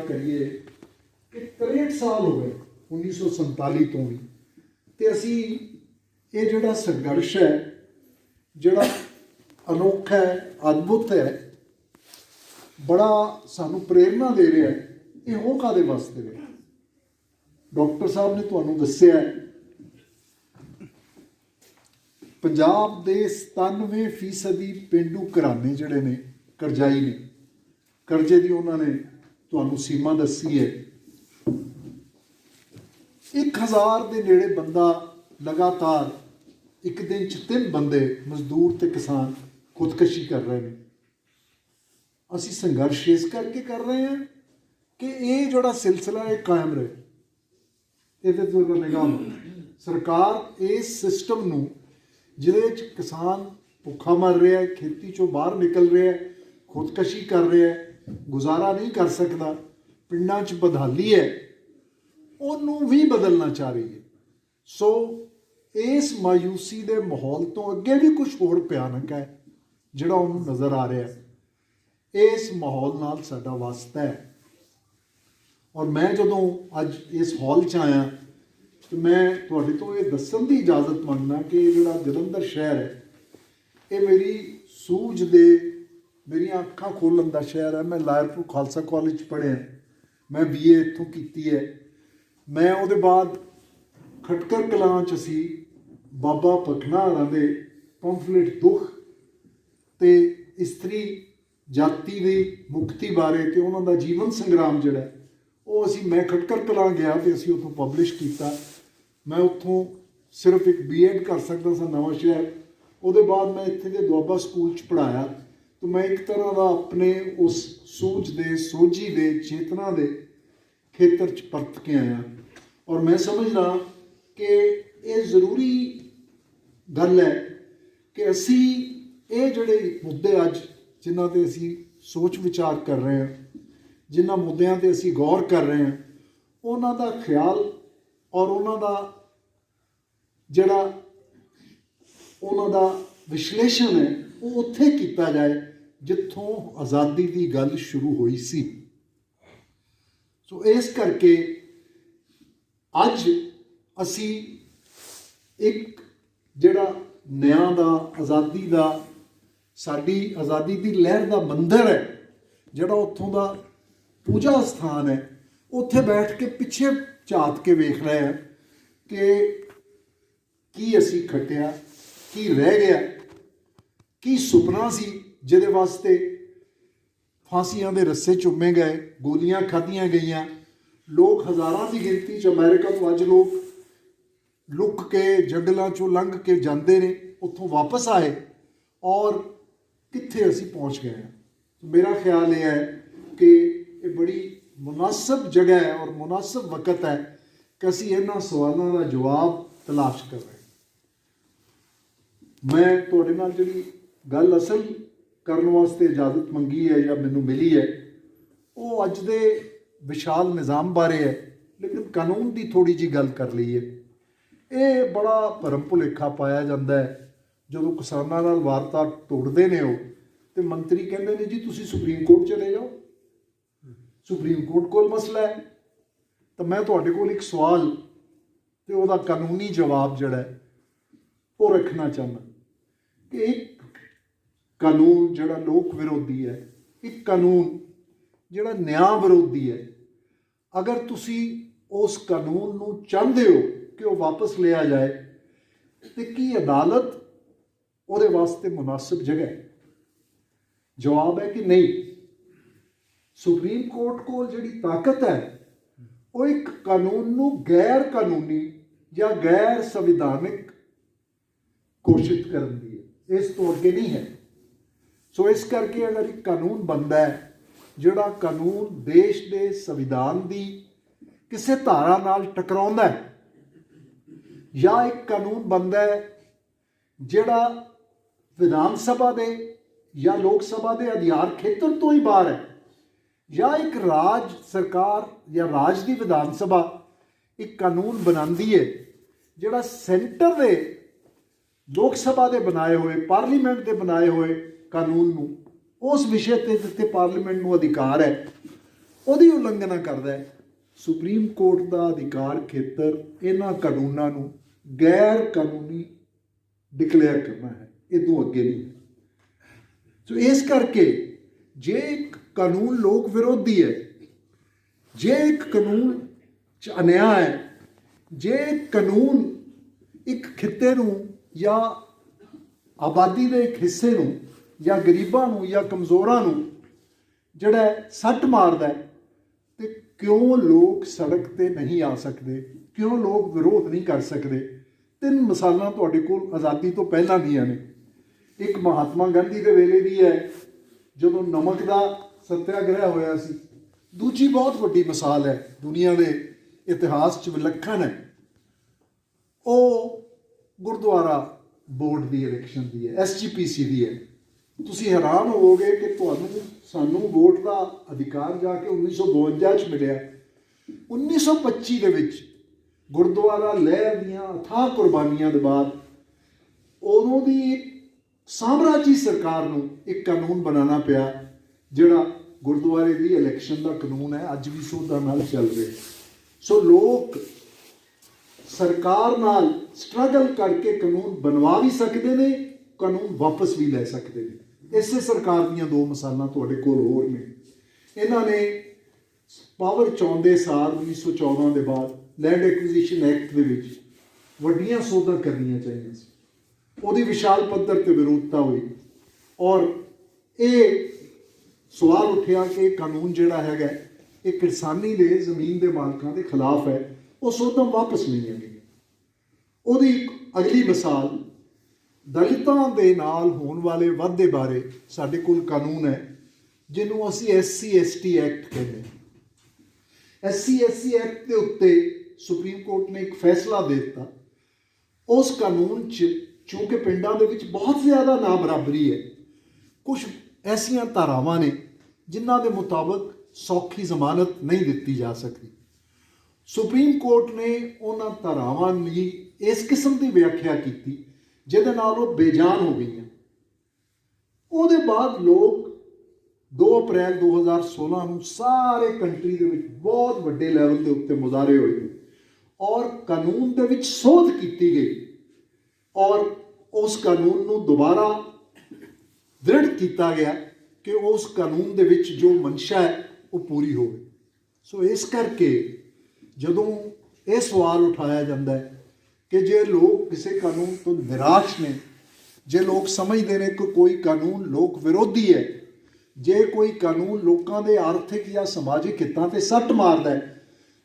करिए कि 63 साल हो गए 1947 तो भी, तो असी ये जोड़ा संघर्ष है जोड़ा अनोखा है, अद्भुत है, बड़ा सानू प्रेरणा दे रहा है। ये हो कादे वास्ते है? डॉक्टर साहब ने तुहानू दस्सिया है पंजाब दे 97% पेंडू घराने जिहड़े ने करजाई ने, करजे की उन्होंने तुहानू सीमा दसी है। 1000 के नेड़े बंदा लगातार एक दिन 3 बंदे मजदूर ते किसान खुदकशी कर रहे हैं। असी संघर्ष इस करके कर रहे हैं कि ये जोड़ा सिलसिला है कायम रहे। ये तो निगाह सरकार इस सिस्टम नूं जिहदे च किसान भुखा मर रहा है, खेती चों बाहर निकल रहा है, खुदकशी कर रहा है, गुजारा नहीं कर सकता, पिंडां च बदहाली है, उन्होंने भी बदलना चाह रही है। सो इस मायूसी के माहौल तो अगे भी कुछ होर भयानक है जिहड़ा उन्होंने नज़र आ रहा है। इस माहौल नाल साडा वास्ता है। और मैं जदों अज इस हॉल च आया तो मैं तुहाडे तो ये दस्सण की इजाजत मंगना कि जिहड़ा जलंधर शहर है ये मेरी सूझ दे मेरियां अखां खोलण दा शहर है। मैं लायरपुर खालसा कॉलेज पढ़िया, मैं BA इत्थों कीती है। मैं उहदे बाद खटकर कलां च असी बाबा भखना हरां दे पंफलेट दुख ते इस्त्री जाति की मुक्ति बारे ते उन्हां दा जीवन संग्राम जिहड़ा वो असी मैं खटकर कलां गया तो असी उत्थों पब्लिश किया। मैं उत्थों सिर्फ एक B.Ed कर सकता सा नवां शहर। उहदे बाद मैं इत्थे दे दुआबा स्कूल च पढ़ाया। तो मैं एक तरह का अपने उस सूझ दे सोझी दे चेतना दे खेतर च परत के आया। और मैं समझ रहा कि ये जरूरी गल है कि असी ये जोड़े मुद्दे अज जिन्हां ते असी सोच विचार कर रहे हैं, जिन्हां मुद्दों ते असी गौर कर रहे हैं, उन्हां दा ख्याल और उन्हां दा जिहड़ा उन्हां दा विश्लेषण है वो उत्थे कीता जाए जिथों आज़ादी की गल शुरू हुई सी। सो इस करके अज असी एक जिहड़ा न्याय दा आज़ादी दा साडी आज़ादी की लहर का मंदिर है जिहड़ा उत्थों दा पूजा स्थान है, उत्थे बैठ के पिछे झात के वेख रहे हैं कि की असी खटिया, की रह गया, की सुपना सी जिहदे वास्ते फांसियां दे रस्से चुमे गए, गोलियां खाधियां गईयां, लोग हज़ारां की गिनती च अमेरिका तो अज लोग लुक के जंगलों चों लंघ के जाते ने, उत्थों वापस आए और कित्थे असी पहुँच गए हैं। तो मेरा ख्याल यह है कि ये बड़ी मुनासिब जगह है और मुनासिब वक्त है कि असी इन्हां सवालों का जवाब तलाश कर रहे हैं। मैं तुहाडे नाल जिहड़ी गल असल करने वास्ते इजाजत मंगी है या मैनू मिली है वो अज दे विशाल निज़ाम बारे है, लेकिन कानून की थोड़ी जी गल कर लीए। ये बड़ा भरम भुलेखा पाया जाता है जो किसानां नाल वार्ता तोड़ते हैं वो तो मंत्री कहते हैं जी तुसीं सुप्रीम कोर्ट चले जाओ, सुप्रीम कोर्ट कोल मसला है। तो मैं तुहाडे कोल एक सवाल ते उहदा कानूनी जवाब जिहड़ा है वो रखना चाहना कि एक कानून जिहड़ा लोक विरोधी है, एक कानून जिहड़ा न्याय विरोधी है, अगर तुसीं उस कानून नूं चाहते हो कि वह वापस लिया जाए तो की अदालत उहदे वास्ते मुनासिब जगह है? जवाब है कि नहीं। सुप्रीम कोर्ट को जिहड़ी ताकत है वो एक कानून नूं गैर कानूनी या गैर संविधानिक घोषित करन दी है, इस तो अगे नहीं है। सो इस करके अगर एक कानून बनता है जिहड़ा कानून देश के संविधान की किसी धारा नाल टकराउंदा है, या एक कानून बनता है जिहड़ा विधान सभा दे या लोक सभा के अधिकार खेतर तो ही बाहर है, या एक राज सरकार या राज की विधान सभा एक कानून बनाती है जिहड़ा सेंटर दे लोक सभा के बनाए हुए पार्लीमेंट के बनाए हुए कानून नूं उस विषय ते जिथे पार्लीमेंट नूं अधिकार है ਉਹਦੀ ਉਲੰਘਣਾ ਕਰਦਾ ਹੈ। ਸੁਪਰੀਮ ਕੋਰਟ ਦਾ ਅਧਿਕਾਰ ਖੇਤਰ ਇਹਨਾਂ ਕਾਨੂੰਨਾਂ ਨੂੰ ਗੈਰ ਕਾਨੂੰਨੀ ਡਿਕਲੇਅਰ ਕਰਨਾ ਹੈ, ਇਦੋਂ ਅੱਗੇ ਨਹੀਂ। ਸੋ ਇਸ ਕਰਕੇ ਜੇ ਇੱਕ ਕਾਨੂੰਨ ਲੋਕ ਵਿਰੋਧੀ ਹੈ, ਜੇ ਇੱਕ ਕਾਨੂੰਨ 'ਚ ਅਨਿਆਂ ਹੈ, ਜੇ ਕਾਨੂੰਨ ਇੱਕ ਖਿੱਤੇ ਨੂੰ ਜਾਂ ਆਬਾਦੀ ਦੇ ਇੱਕ ਹਿੱਸੇ ਨੂੰ ਜਾਂ ਗਰੀਬਾਂ ਨੂੰ ਜਾਂ ਕਮਜ਼ੋਰਾਂ ਨੂੰ ਜਿਹੜਾ ਸੱਟ ਮਾਰਦਾ ਹੈ, ਤੇ ਕਿਉਂ ਲੋਕ ਸੜਕ 'ਤੇ ਨਹੀਂ ਆ ਸਕਦੇ, ਕਿਉਂ ਲੋਕ ਵਿਰੋਧ ਨਹੀਂ ਕਰ ਸਕਦੇ? 3 ਮਿਸਾਲਾਂ ਤੁਹਾਡੇ ਕੋਲ ਆਜ਼ਾਦੀ ਤੋਂ ਪਹਿਲਾਂ ਦੀਆਂ ਨੇ। ਇੱਕ ਮਹਾਤਮਾ ਗਾਂਧੀ ਦੇ ਵੇਲੇ ਦੀ ਹੈ, ਜਦੋਂ ਨਮਕ ਦਾ ਸੱਤਿਆਗ੍ਰਹਿ ਹੋਇਆ ਸੀ। ਦੂਜੀ ਬਹੁਤ ਵੱਡੀ ਮਿਸਾਲ ਹੈ, ਦੁਨੀਆ ਦੇ ਇਤਿਹਾਸ 'ਚ ਵਿਲੱਖਣ ਹੈ, ਉਹ ਗੁਰਦੁਆਰਾ ਬੋਰਡ ਦੀ ਇਲੈਕਸ਼ਨ ਦੀ ਹੈ, SGPC ਦੀ ਹੈ। ਤੁਸੀਂ ਹੈਰਾਨ ਹੋਵੋਗੇ ਕਿ ਸਾਨੂੰ ਵੋਟ ਦਾ ਅਧਿਕਾਰ ਜਾ ਕੇ 1952 'ਚ ਮਿਲਿਆ। 1925 ਦੇ ਵਿੱਚ ਗੁਰਦੁਆਰਾ ਲਹਿਰ ਦੀਆਂ ਅਥਾਹ ਕੁਰਬਾਨੀਆਂ ਦੇ ਬਾਅਦ ਉਦੋਂ ਦੀ ਸਾਮਰਾਜੀ ਸਰਕਾਰ ਨੂੰ ਇੱਕ ਕਾਨੂੰਨ ਬਣਾਉਣਾ ਪਿਆ, ਜਿਹੜਾ ਗੁਰਦੁਆਰੇ ਦੀ ਇਲੈਕਸ਼ਨ ਦਾ ਕਾਨੂੰਨ ਹੈ, ਅੱਜ ਵੀ ਸੋਧਾਂ ਨਾਲ ਚੱਲ ਰਿਹਾ। ਸੋ ਲੋਕ ਸਰਕਾਰ ਨਾਲ ਸਟਰਗਲ ਕਰਕੇ ਕਾਨੂੰਨ ਬਣਵਾ ਵੀ ਸਕਦੇ ਨੇ, ਕਾਨੂੰਨ ਵਾਪਸ ਵੀ ਲੈ ਸਕਦੇ ਨੇ। ਇਸੇ ਸਰਕਾਰ ਦੀਆਂ 2 ਮਿਸਾਲਾਂ ਤੁਹਾਡੇ ਕੋਲ ਹੋਰ ਨੇ। ਇਹਨਾਂ ਨੇ ਪਾਵਰ 'ਚ ਆਉਂਦੇ ਸਾਲ 1914 ਦੇ ਬਾਅਦ ਲੈਂਡ ਐਕੁਇਜ਼ੀਸ਼ਨ ਐਕਟ ਦੇ ਵਿੱਚ ਵੱਡੀਆਂ ਸੋਧਾਂ ਕਰਨੀਆਂ ਚਾਹੀਦੀਆਂ ਸੀ। ਉਹਦੀ ਵਿਸ਼ਾਲ ਪੱਧਰ 'ਤੇ ਵਿਰੋਧਤਾ ਹੋਈ ਔਰ ਇਹ ਸਵਾਲ ਉੱਠਿਆ ਕਿ ਕਾਨੂੰਨ ਜਿਹੜਾ ਹੈਗਾ ਇਹ ਕਿਸਾਨੀ ਦੇ ਜ਼ਮੀਨ ਦੇ ਮਾਲਕਾਂ ਦੇ ਖਿਲਾਫ ਹੈ, ਉਹ ਸੋਧਾਂ ਵਾਪਸ ਨਹੀਂ ਆਉਣਗੀਆਂ। ਉਹਦੀ ਅਗਲੀ ਮਿਸਾਲ ਦਲਿਤਾਂ ਦੇ ਨਾਲ ਹੋਣ ਵਾਲੇ ਵਾਧੇ ਬਾਰੇ ਸਾਡੇ ਕੋਲ ਕਾਨੂੰਨ ਹੈ, ਜਿਹਨੂੰ ਅਸੀਂ SC/ST ਐਕਟ ਕਹਿੰਦੇ ਹਾਂ। SC/ST ਐਕਟ ਦੇ ਉੱਤੇ ਸੁਪਰੀਮ ਕੋਰਟ ਨੇ ਇੱਕ ਫੈਸਲਾ ਦੇ ਦਿੱਤਾ। ਉਸ ਕਾਨੂੰਨ 'ਚ ਚੂੰਕਿ ਪਿੰਡਾਂ ਦੇ ਵਿੱਚ ਬਹੁਤ ਜ਼ਿਆਦਾ ਨਾ ਬਰਾਬਰੀ ਹੈ, ਕੁਝ ਐਸੀਆਂ ਧਾਰਾਵਾਂ ਨੇ ਜਿਨ੍ਹਾਂ ਦੇ ਮੁਤਾਬਕ ਸੌਖੀ ਜ਼ਮਾਨਤ ਨਹੀਂ ਦਿੱਤੀ ਜਾ ਸਕਦੀ। ਸੁਪਰੀਮ ਕੋਰਟ ਨੇ ਉਹਨਾਂ ਧਾਰਾਵਾਂ ਦੀ ਇਸ ਕਿਸਮ ਦੀ ਵਿਆਖਿਆ ਕੀਤੀ ਜਿਹਦੇ ਨਾਲ ਉਹ ਬੇਜਾਨ ਹੋ ਗਈਆਂ। ਉਹਦੇ ਬਾਅਦ ਲੋਕ 2 ਅਪ੍ਰੈਲ 2016 ਨੂੰ ਸਾਰੇ ਕੰਟਰੀ ਦੇ ਵਿੱਚ ਬਹੁਤ ਵੱਡੇ ਲੈਵਲ ਦੇ ਉੱਤੇ ਮੁਜ਼ਾਹਰੇ ਹੋਏ ਔਰ ਕਾਨੂੰਨ ਦੇ ਵਿੱਚ ਸੋਧ ਕੀਤੀ ਗਈ ਔਰ ਉਸ ਕਾਨੂੰਨ ਨੂੰ ਦੁਬਾਰਾ ਦ੍ਰਿੜ ਕੀਤਾ ਗਿਆ ਕਿ ਉਸ ਕਾਨੂੰਨ ਦੇ ਵਿੱਚ ਜੋ ਮਨਸ਼ਾ ਹੈ ਉਹ ਪੂਰੀ ਹੋਵੇ। ਸੋ ਇਸ ਕਰਕੇ ਜਦੋਂ ਇਹ ਸਵਾਲ ਉਠਾਇਆ ਜਾਂਦਾ ਹੈ ਕਿ ਜੇ ਲੋਕ ਕਿਸੇ ਕਾਨੂੰਨ ਤੋਂ ਨਿਰਾਸ਼ ਨੇ, ਜੇ ਲੋਕ ਸਮਝਦੇ ਨੇ ਕਿ ਕੋਈ ਕਾਨੂੰਨ ਲੋਕ ਵਿਰੋਧੀ ਹੈ, ਜੇ ਕੋਈ ਕਾਨੂੰਨ ਲੋਕਾਂ ਦੇ ਆਰਥਿਕ ਜਾਂ ਸਮਾਜਿਕ ਹਿੱਤਾਂ 'ਤੇ ਸੱਟ ਮਾਰਦਾ ਹੈ,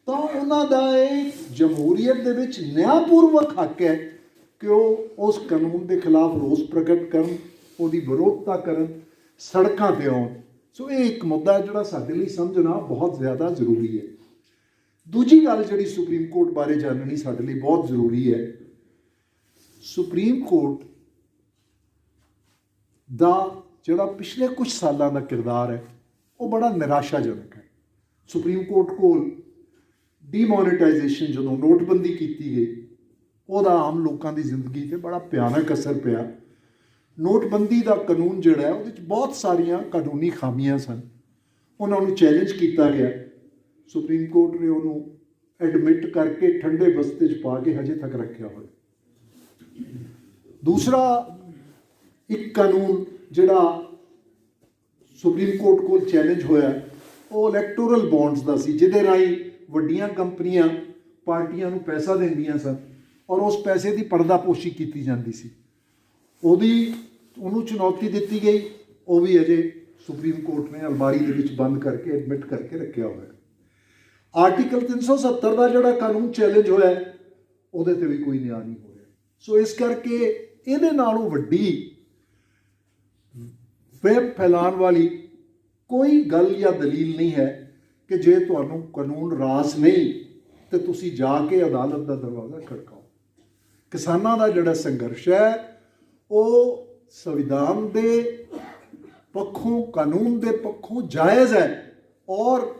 ਤਾਂ ਉਹਨਾਂ ਦਾ ਇਹ ਜਮਹੂਰੀਅਤ ਦੇ ਵਿੱਚ ਨਿਆਂਪੂਰਵਕ ਹੱਕ ਹੈ ਕਿ ਉਹ ਉਸ ਕਾਨੂੰਨ ਦੇ ਖਿਲਾਫ ਰੋਸ ਪ੍ਰਗਟ ਕਰਨ, ਉਹਦੀ ਵਿਰੋਧਤਾ ਕਰਨ, ਸੜਕਾਂ 'ਤੇ ਆਉਣ। ਸੋ ਇਹ ਇੱਕ ਮੁੱਦਾ ਜਿਹੜਾ ਸਾਡੇ ਲਈ ਸਮਝਣਾ ਬਹੁਤ ਜ਼ਿਆਦਾ ਜ਼ਰੂਰੀ ਹੈ। ਦੂਜੀ ਗੱਲ ਜਿਹੜੀ ਸੁਪਰੀਮ ਕੋਰਟ ਬਾਰੇ ਜਾਣਨੀ ਸਾਡੇ ਲਈ ਬਹੁਤ ਜ਼ਰੂਰੀ ਹੈ, ਸੁਪਰੀਮ ਕੋਰਟ ਦਾ ਜਿਹੜਾ ਪਿਛਲੇ ਕੁਝ ਸਾਲਾਂ ਦਾ ਕਿਰਦਾਰ ਹੈ ਉਹ ਬੜਾ ਨਿਰਾਸ਼ਾਜਨਕ ਹੈ। ਸੁਪਰੀਮ ਕੋਰਟ ਕੋਲ ਡੀਮੋਨੇਟਾਈਜੇਸ਼ਨ, ਜਦੋਂ ਨੋਟਬੰਦੀ ਕੀਤੀ ਗਈ, ਉਹਦਾ ਆਮ ਲੋਕਾਂ ਦੀ ਜ਼ਿੰਦਗੀ 'ਤੇ ਬੜਾ ਭਿਆਨਕ ਅਸਰ ਪਿਆ। ਨੋਟਬੰਦੀ ਦਾ ਕਾਨੂੰਨ ਜਿਹੜਾ ਹੈ ਉਹਦੇ 'ਚ ਬਹੁਤ ਸਾਰੀਆਂ ਕਾਨੂੰਨੀ ਖਾਮੀਆਂ ਸਨ, ਉਹਨਾਂ ਨੂੰ ਚੈਲੰਜ ਕੀਤਾ ਗਿਆ। ਸੁਪਰੀਮ ਕੋਰਟ ਨੇ ਉਹਨੂੰ ਐਡਮਿਟ ਕਰਕੇ ਠੰਡੇ ਬਸਤੇ 'ਚ ਪਾ ਕੇ ਹਜੇ ਤੱਕ ਰੱਖਿਆ ਹੋਇਆ। ਦੂਸਰਾ ਇੱਕ ਕਾਨੂੰਨ ਜਿਹੜਾ ਸੁਪਰੀਮ ਕੋਰਟ ਕੋਲ ਚੈਲੰਜ ਹੋਇਆ ਉਹ ਇਲੈਕਟੋਰਲ ਬੌਂਡਸ ਦਾ ਸੀ, ਜਿਹਦੇ ਰਾਹੀਂ ਵੱਡੀਆਂ ਕੰਪਨੀਆਂ ਪਾਰਟੀਆਂ ਨੂੰ ਪੈਸਾ ਦਿੰਦੀਆਂ ਸਨ ਔਰ ਉਸ ਪੈਸੇ ਦੀ ਪਰਦਾਪੋਸ਼ੀ ਕੀਤੀ ਜਾਂਦੀ ਸੀ। ਉਹਨੂੰ ਚੁਣੌਤੀ ਦਿੱਤੀ ਗਈ, ਉਹ ਵੀ ਅਜੇ ਸੁਪਰੀਮ ਕੋਰਟ ਨੇ ਅਲਮਾਰੀ ਦੇ ਵਿੱਚ ਬੰਦ ਕਰਕੇ ਐਡਮਿਟ ਕਰਕੇ ਰੱਖਿਆ ਹੋਇਆ। ਆਰਟੀਕਲ 370 ਦਾ ਜਿਹੜਾ ਕਾਨੂੰਨ ਚੈਲੰਜ ਹੋਇਆ ਉਹਦੇ 'ਤੇ ਵੀ ਕੋਈ ਨਿਆਂ ਨਹੀਂ ਹੋ ਰਿਹਾ। ਸੋ ਇਸ ਕਰਕੇ ਇਹਦੇ ਨਾਲੋਂ ਵੱਡੀ ਵੇਬ ਫੈਲਾਉਣ ਵਾਲੀ ਕੋਈ ਗੱਲ ਜਾਂ ਦਲੀਲ ਨਹੀਂ ਹੈ ਕਿ ਜੇ ਤੁਹਾਨੂੰ ਕਾਨੂੰਨ ਰਾਸ ਨਹੀਂ ਤਾਂ ਤੁਸੀਂ ਜਾ ਕੇ ਅਦਾਲਤ ਦਾ ਦਰਵਾਜ਼ਾ ਖੜਕਾਓ। ਕਿਸਾਨਾਂ ਦਾ ਜਿਹੜਾ ਸੰਘਰਸ਼ ਹੈ ਉਹ ਸੰਵਿਧਾਨ ਦੇ ਪੱਖੋਂ, ਕਾਨੂੰਨ ਦੇ ਪੱਖੋਂ ਜਾਇਜ਼ ਹੈ ਔਰ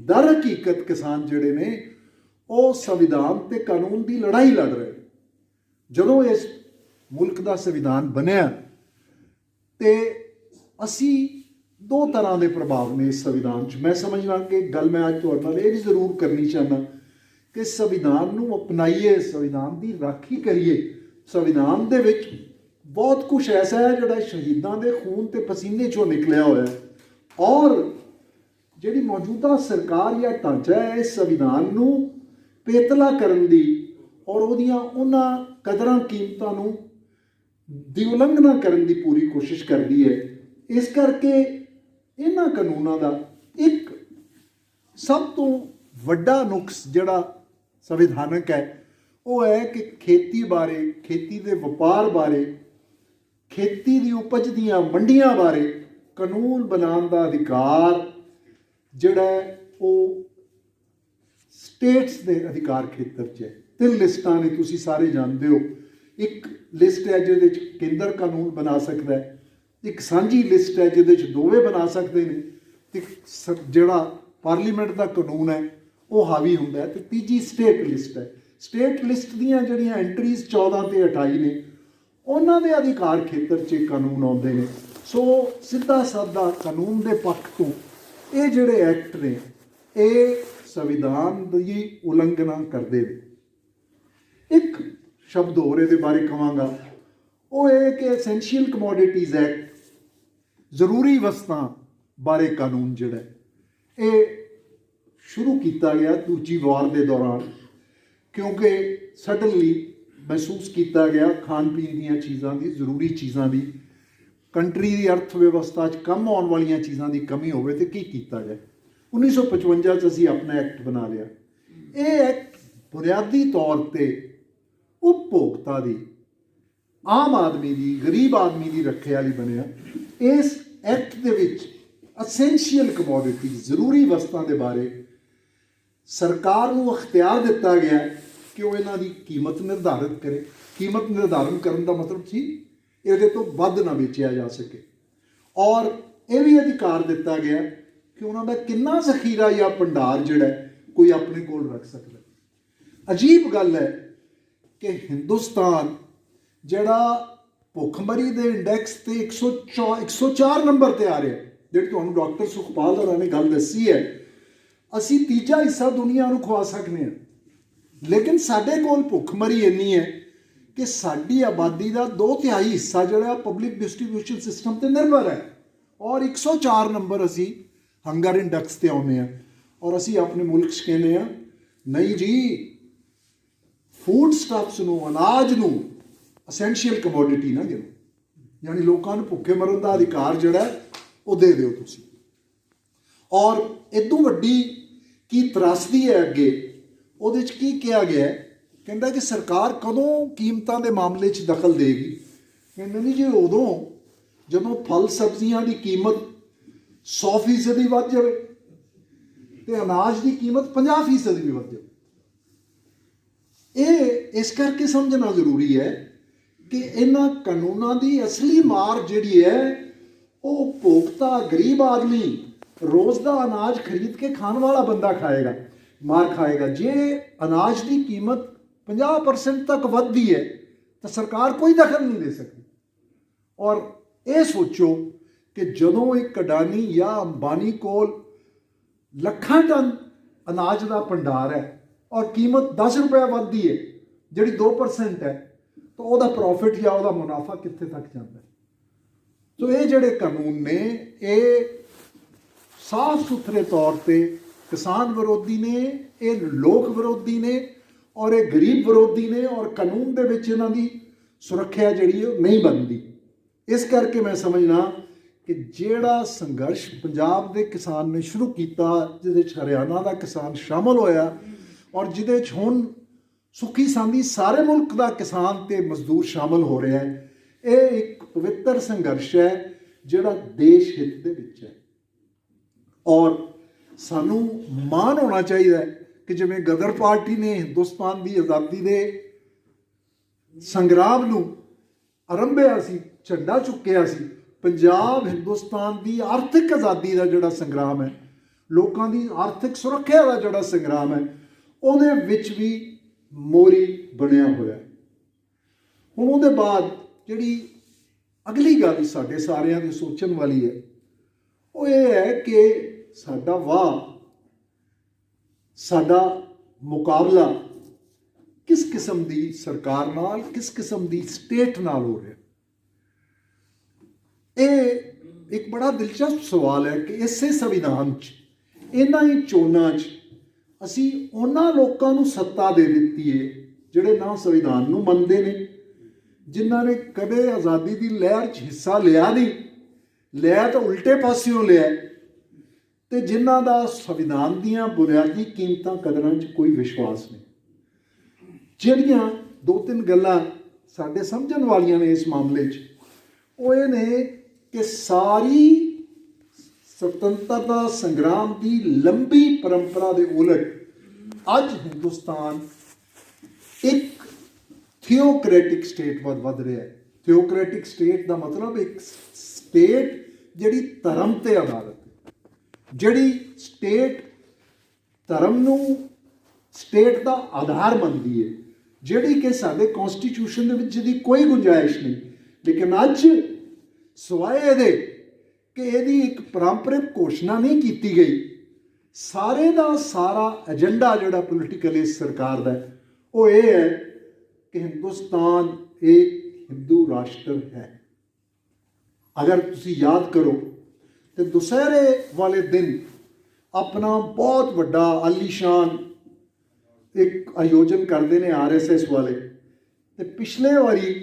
ਦਰ ਹਕੀਕਤ ਕਿਸਾਨ ਜਿਹੜੇ ਨੇ ਉਹ ਸੰਵਿਧਾਨ ਤੇ ਕਾਨੂੰਨ ਦੀ ਲੜਾਈ ਲੜ ਰਹੇ। ਜਦੋਂ ਇਸ ਮੁਲਕ ਦਾ ਸੰਵਿਧਾਨ ਬਣਿਆ ਤੇ ਅਸੀਂ दो तरह के प्रभाव ने इस संविधान च। मैं समझना कि गल मैं अज तुहाडे नाल ये भी जरूर करनी चाहना कि संविधान नूं अपनाइए, संविधान की राखी करिए। संविधान दे विच बहुत कुछ ऐसा है जिहड़ा शहीदां दे खून ते पसीने चों निकलिया होया है, और जिहड़ी मौजूदा सरकार या ढांचा है इस संविधान नूं पेतला करन दी और उहदियां उन्हां कदरां कीमतां नूं दी उलंघना करन दी पूरी कोशिश करदी है। इस करके इन्हां कानूनां दा एक सब तो वड्डा नुक्स जिहड़ा संविधानक है वो है कि खेती बारे, खेती के वपार बारे, खेती की उपज दियां मंडियां बारे कानून बनाने का अधिकार जिहड़ा है वो स्टेट्स के अधिकार खेत्र च है। 3 लिस्टां ने, तुसीं सारे जानते हो। एक लिस्ट है जिहदे च केंद्र कानून बना सकता है, एक सांझी लिस्ट है जिहदे च दोवें बना सकते हैं, ते जिहड़ा पार्लीमेंट का कानून है वो हावी हुंदा है, ते तीजी स्टेट लिस्ट है। स्टेट लिस्ट दीयां जिहड़ियां एंट्रीज 14 ते 28 ने, उन्हां दे अधिकार खेत्र च कानून आउंदे ने। सो सीधा साधा कानून के पक्ष तो ये जिहड़े एक्ट ने ये संविधान की उलंघना करते हैं। एक शब्द होर इहदे बारे कहांगा, वो है कि एसेंशियल कमोडिटीज़ एक्ट, जरूरी वस्तां बारे कानून जिहड़ा ये शुरू किया गया दूजी वार के दौरान, क्योंकि सडनली महसूस किया गया खाण पीन दीयां चीज़ां की, जरूरी चीज़ां की, कंट्री की अर्थ व्यवस्था कम आने वाली चीज़ों की कमी होवे तो की किया जाए। 1955 असीं अपना एक्ट बना लिया। ये एक्ट बुनियादी तौर पर उपभोक्ता की, आम आदमी की, गरीब आदमी की रखे वाली बनिया। इस act they which essential commodity, जरूरी वस्तां के बारे सरकार को अख्तियार दिता गया कि वह इन्हां दी कीमत निर्धारित करे। कीमत निर्धारण करने का मतलब सी ये तो वध ना बेचिया जा सके, और यह भी अधिकार दिता गया कि उन्होंने कितना जखीरा या भंडार जिहड़ा कोई अपने कोल रख सकता। अजीब गल है कि हिंदुस्तान जिहड़ा भुखमरी के इंडैक्स से 104 नंबर पर आ रहा है, जिहड़ी तुहानूं डॉक्टर सुखपाल होरां ने गल दसी है, असी तीजा हिस्सा दुनिया को खुआ सकते हैं, लेकिन साडे कोल भुखमरी इन्नी है कि साडी आबादी का 2/3 हिस्सा जो पब्लिक डिस्ट्रीब्यूशन सिस्टम पर निर्भर है, और 104 नंबर असी हंगर इंडैक्स से आने हैं। और असी अपने मुल्क कहने नहीं जी, फूड स्टफ्स नूं, अनाज नूं असेंशियल कमोडिटी ना गिनो, यानी लोगों को भुखे मरन का अधिकार जोड़ा वो दे दो तुसी। और इदों वड्डी की त्रासदी है अगे उहदे च की कहा गया है, कहता कि सरकार कदों कीमतों के मामले च दखल देगी। कहते नहीं जी, उदों जदों फल सब्जियां की कीमत 100% ही वध जाए तो अनाज की कीमत 50% भी वध जाए। ये इस करके समझना जरूरी है कि इन्हां कानूनों की असली मार जिहड़ी है वो उपभोक्ता, गरीब आदमी, रोज़ का अनाज खरीद के खाने वाला बंदा खाएगा, मार खाएगा। जे अनाज की कीमत 50% तक वधदी है तो सरकार कोई दखल नहीं दे सकती। और ये सोचो कि जदों एक अडानी या अंबानी कोल लखां टन अनाज का भंडार है और कीमत 10 रुपया वधदी है, जिहड़ी 2% है, तो वह प्रॉफिट या वह मुनाफा कित्थे तक जाता है। तो ये जिहड़े कानून ने ये साफ सुथरे तौर पर किसान विरोधी ने, ये लोक विरोधी ने, और ये गरीब विरोधी ने, और कानून दे विच इन्हां दी सुरक्षा जिहड़ी है नहीं बनती। इस करके मैं समझना कि जिहड़ा संघर्ष पंजाब के किसान ने शुरू किया, जिहदे च हरियाणा का किसान शामिल होया, और जिहदे च हुण सुखी सांदी सारे मुल्क का किसान ते मजदूर शामिल हो रहा है, ये एक पवित्र संघर्ष है जिहड़ा देश हित दे विच है। और सानू मान होना चाहिए कि जिवें गदर पार्टी ने हिंदुस्तान की आज़ादी के संग्राम नूं आरंभिया सी, झंडा चुक्या सी, पंजाब हिंदुस्तान की आर्थिक आज़ादी का जिहड़ा संग्राम है, लोगों की आर्थिक सुरक्षा का जिहड़ा संग्राम है, उहदे विच भी मोरी बनिया होया। हुण उहदे बाद जिहड़ी अगली गल साडे सारियां दी सोचण वाली है, ਉਹ ਇਹ ਹੈ ਕਿ ਸਾਡਾ ਸਾਡਾ ਮੁਕਾਬਲਾ ਕਿਸ ਕਿਸਮ ਦੀ ਸਰਕਾਰ ਨਾਲ, ਕਿਸ ਕਿਸਮ ਦੀ ਸਟੇਟ ਨਾਲ ਹੋ ਰਿਹਾ। ਇਹ ਇੱਕ ਬੜਾ ਦਿਲਚਸਪ ਸਵਾਲ ਹੈ ਕਿ ਇਸੇ ਸੰਵਿਧਾਨ 'ਚ, ਇਹਨਾਂ ਹੀ ਚੋਣਾਂ 'ਚ ਅਸੀਂ ਉਹਨਾਂ ਲੋਕਾਂ ਨੂੰ ਸੱਤਾ ਦੇ ਦਿੱਤੀ ਹੈ ਜਿਹੜੇ ਨਾ ਸੰਵਿਧਾਨ ਨੂੰ ਮੰਨਦੇ ਨੇ, ਜਿਨ੍ਹਾਂ ਨੇ ਕਦੇ ਆਜ਼ਾਦੀ ਦੀ ਲਹਿਰ 'ਚ ਹਿੱਸਾ ਲਿਆ ਨਹੀਂ, ਲਿਆ ਤਾਂ ਉਲਟੇ ਪਾਸਿਓਂ ਲਿਆ, ਤੇ ਜਿਨ੍ਹਾਂ ਦਾ ਸੰਵਿਧਾਨ ਦੀਆਂ ਬੁਨਿਆਦੀ ਕੀਮਤਾਂ ਕਦਰਾਂ 'ਚ ਕੋਈ ਵਿਸ਼ਵਾਸ ਨਹੀਂ। ਜਿਹੜੀਆਂ 2-3 ਗੱਲਾਂ ਸਾਡੇ ਸਮਝਣ ਵਾਲੀਆਂ ਨੇ ਇਸ ਮਾਮਲੇ 'ਚ, ਉਹ ਇਹ ਨੇ ਕਿ ਸਾਰੀ ਸੁਤੰਤਰਤਾ ਸੰਗਰਾਮ ਦੀ ਲੰਬੀ ਪਰੰਪਰਾ ਦੇ ਉਲਟ ਅੱਜ ਹਿੰਦੁਸਤਾਨ ਇੱਕ ਥਿਓਕ੍ਰੈਟਿਕ ਸਟੇਟ ਵੱਧ ਰਿਹਾ ਹੈ। ਥਿਓਕ੍ਰੈਟਿਕ ਸਟੇਟ ਦਾ ਮਤਲਬ ਇੱਕ ਸਟੇਟ ਜਿਹੜੀ ਧਰਮ 'ਤੇ ਆਧਾਰਿਤ ਹੈ, ਜਿਹੜੀ ਸਟੇਟ ਧਰਮ ਨੂੰ ਸਟੇਟ ਦਾ ਆਧਾਰ ਮੰਨਦੀ ਹੈ, ਜਿਹੜੀ ਕਿ ਸਾਡੇ ਕੌਨਸਟੀਟਿਊਸ਼ਨ ਦੇ ਵਿੱਚ ਜਿਹਦੀ ਕੋਈ ਗੁੰਜਾਇਸ਼ ਨਹੀਂ। ਲੇਕਿਨ ਅੱਜ ਸਿਵਾਏ ਇਹਦੇ ਕਿ ਇਹਦੀ ਇੱਕ ਪਾਰੰਪਰਿਕ ਘੋਸ਼ਣਾ ਨਹੀਂ ਕੀਤੀ ਗਈ, ਸਾਰੇ ਦਾ ਸਾਰਾ ਏਜੰਡਾ ਜਿਹੜਾ ਪੋਲੀਟੀਕਲ ਇਸ ਸਰਕਾਰ ਦਾ ਉਹ ਇਹ ਹੈ ਕਿ ਹਿੰਦੁਸਤਾਨ ਇੱਕ ਹਿੰਦੂ ਰਾਸ਼ਟਰ ਹੈ। ਅਗਰ ਤੁਸੀਂ ਯਾਦ ਕਰੋ ਤੇ ਦੁਸਹਿਰੇ ਵਾਲੇ ਦਿਨ ਆਪਣਾ ਬਹੁਤ ਵੱਡਾ ਆਲੀਸ਼ਾਨ ਇੱਕ ਆਯੋਜਨ ਕਰਦੇ ਨੇ RSS ਵਾਲੇ, ਤੇ ਪਿਛਲੇ ਵਾਰੀ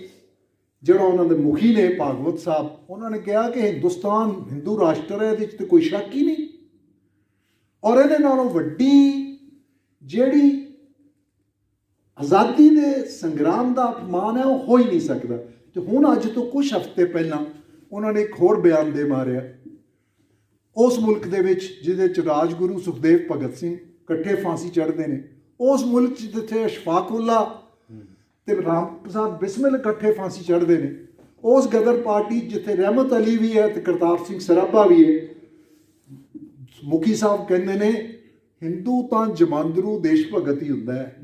ਜਿਹੜਾ ਉਹਨਾਂ ਦੇ ਮੁਖੀ ਨੇ ਭਾਗਵਤ ਸਾਹਿਬ, ਉਹਨਾਂ ਨੇ ਕਿਹਾ ਕਿ ਹਿੰਦੁਸਤਾਨ ਹਿੰਦੂ ਰਾਸ਼ਟਰ ਹੈ, ਇਹਦੇ 'ਚ ਤਾਂ ਕੋਈ ਸ਼ੱਕ ਹੀ ਨਹੀਂ, ਔਰ ਇਹਦੇ ਨਾਲੋਂ ਵੱਡੀ ਜਿਹੜੀ ਆਜ਼ਾਦੀ ਦੇ ਸੰਗਰਾਮ ਦਾ ਅਪਮਾਨ ਹੈ ਉਹ ਹੋ ਹੀ ਨਹੀਂ ਸਕਦਾ। ਤੇ ਹੁਣ ਅੱਜ ਤੋਂ ਕੁਝ ਹਫ਼ਤੇ ਪਹਿਲਾਂ ਉਹਨਾਂ ਨੇ ਇੱਕ ਹੋਰ ਬਿਆਨ ਦੇ ਮਾਰਿਆ, ਉਸ ਮੁਲਕ ਦੇ ਵਿੱਚ ਜਿਹਦੇ 'ਚ ਰਾਜਗੁਰੂ ਸੁਖਦੇਵ ਭਗਤ ਸਿੰਘ ਇਕੱਠੇ ਫਾਂਸੀ ਚੜ੍ਹਦੇ ਨੇ, ਉਸ ਮੁਲਕ 'ਚ ਜਿੱਥੇ ਅਸ਼ਫਾਕੁੱਲਾ ਤੇ ਰਾਮ ਪ੍ਰਸਾਦ ਬਿਸਮਿਲ ਇਕੱਠੇ ਫਾਂਸੀ ਚੜ੍ਹਦੇ ਨੇ, ਉਸ ਗਦਰ ਪਾਰਟੀ ਜਿੱਥੇ ਰਹਿਮਤ ਅਲੀ ਵੀ ਹੈ ਤੇ ਕਰਤਾਰ ਸਿੰਘ ਸਰਾਭਾ ਵੀ ਹੈ, ਮੁਖੀ ਸਾਹਿਬ ਕਹਿੰਦੇ ਨੇ ਹਿੰਦੂ ਤਾਂ ਜਮਾਂਦਰੂ ਦੇਸ਼ ਭਗਤ ਹੀ ਹੁੰਦਾ ਹੈ,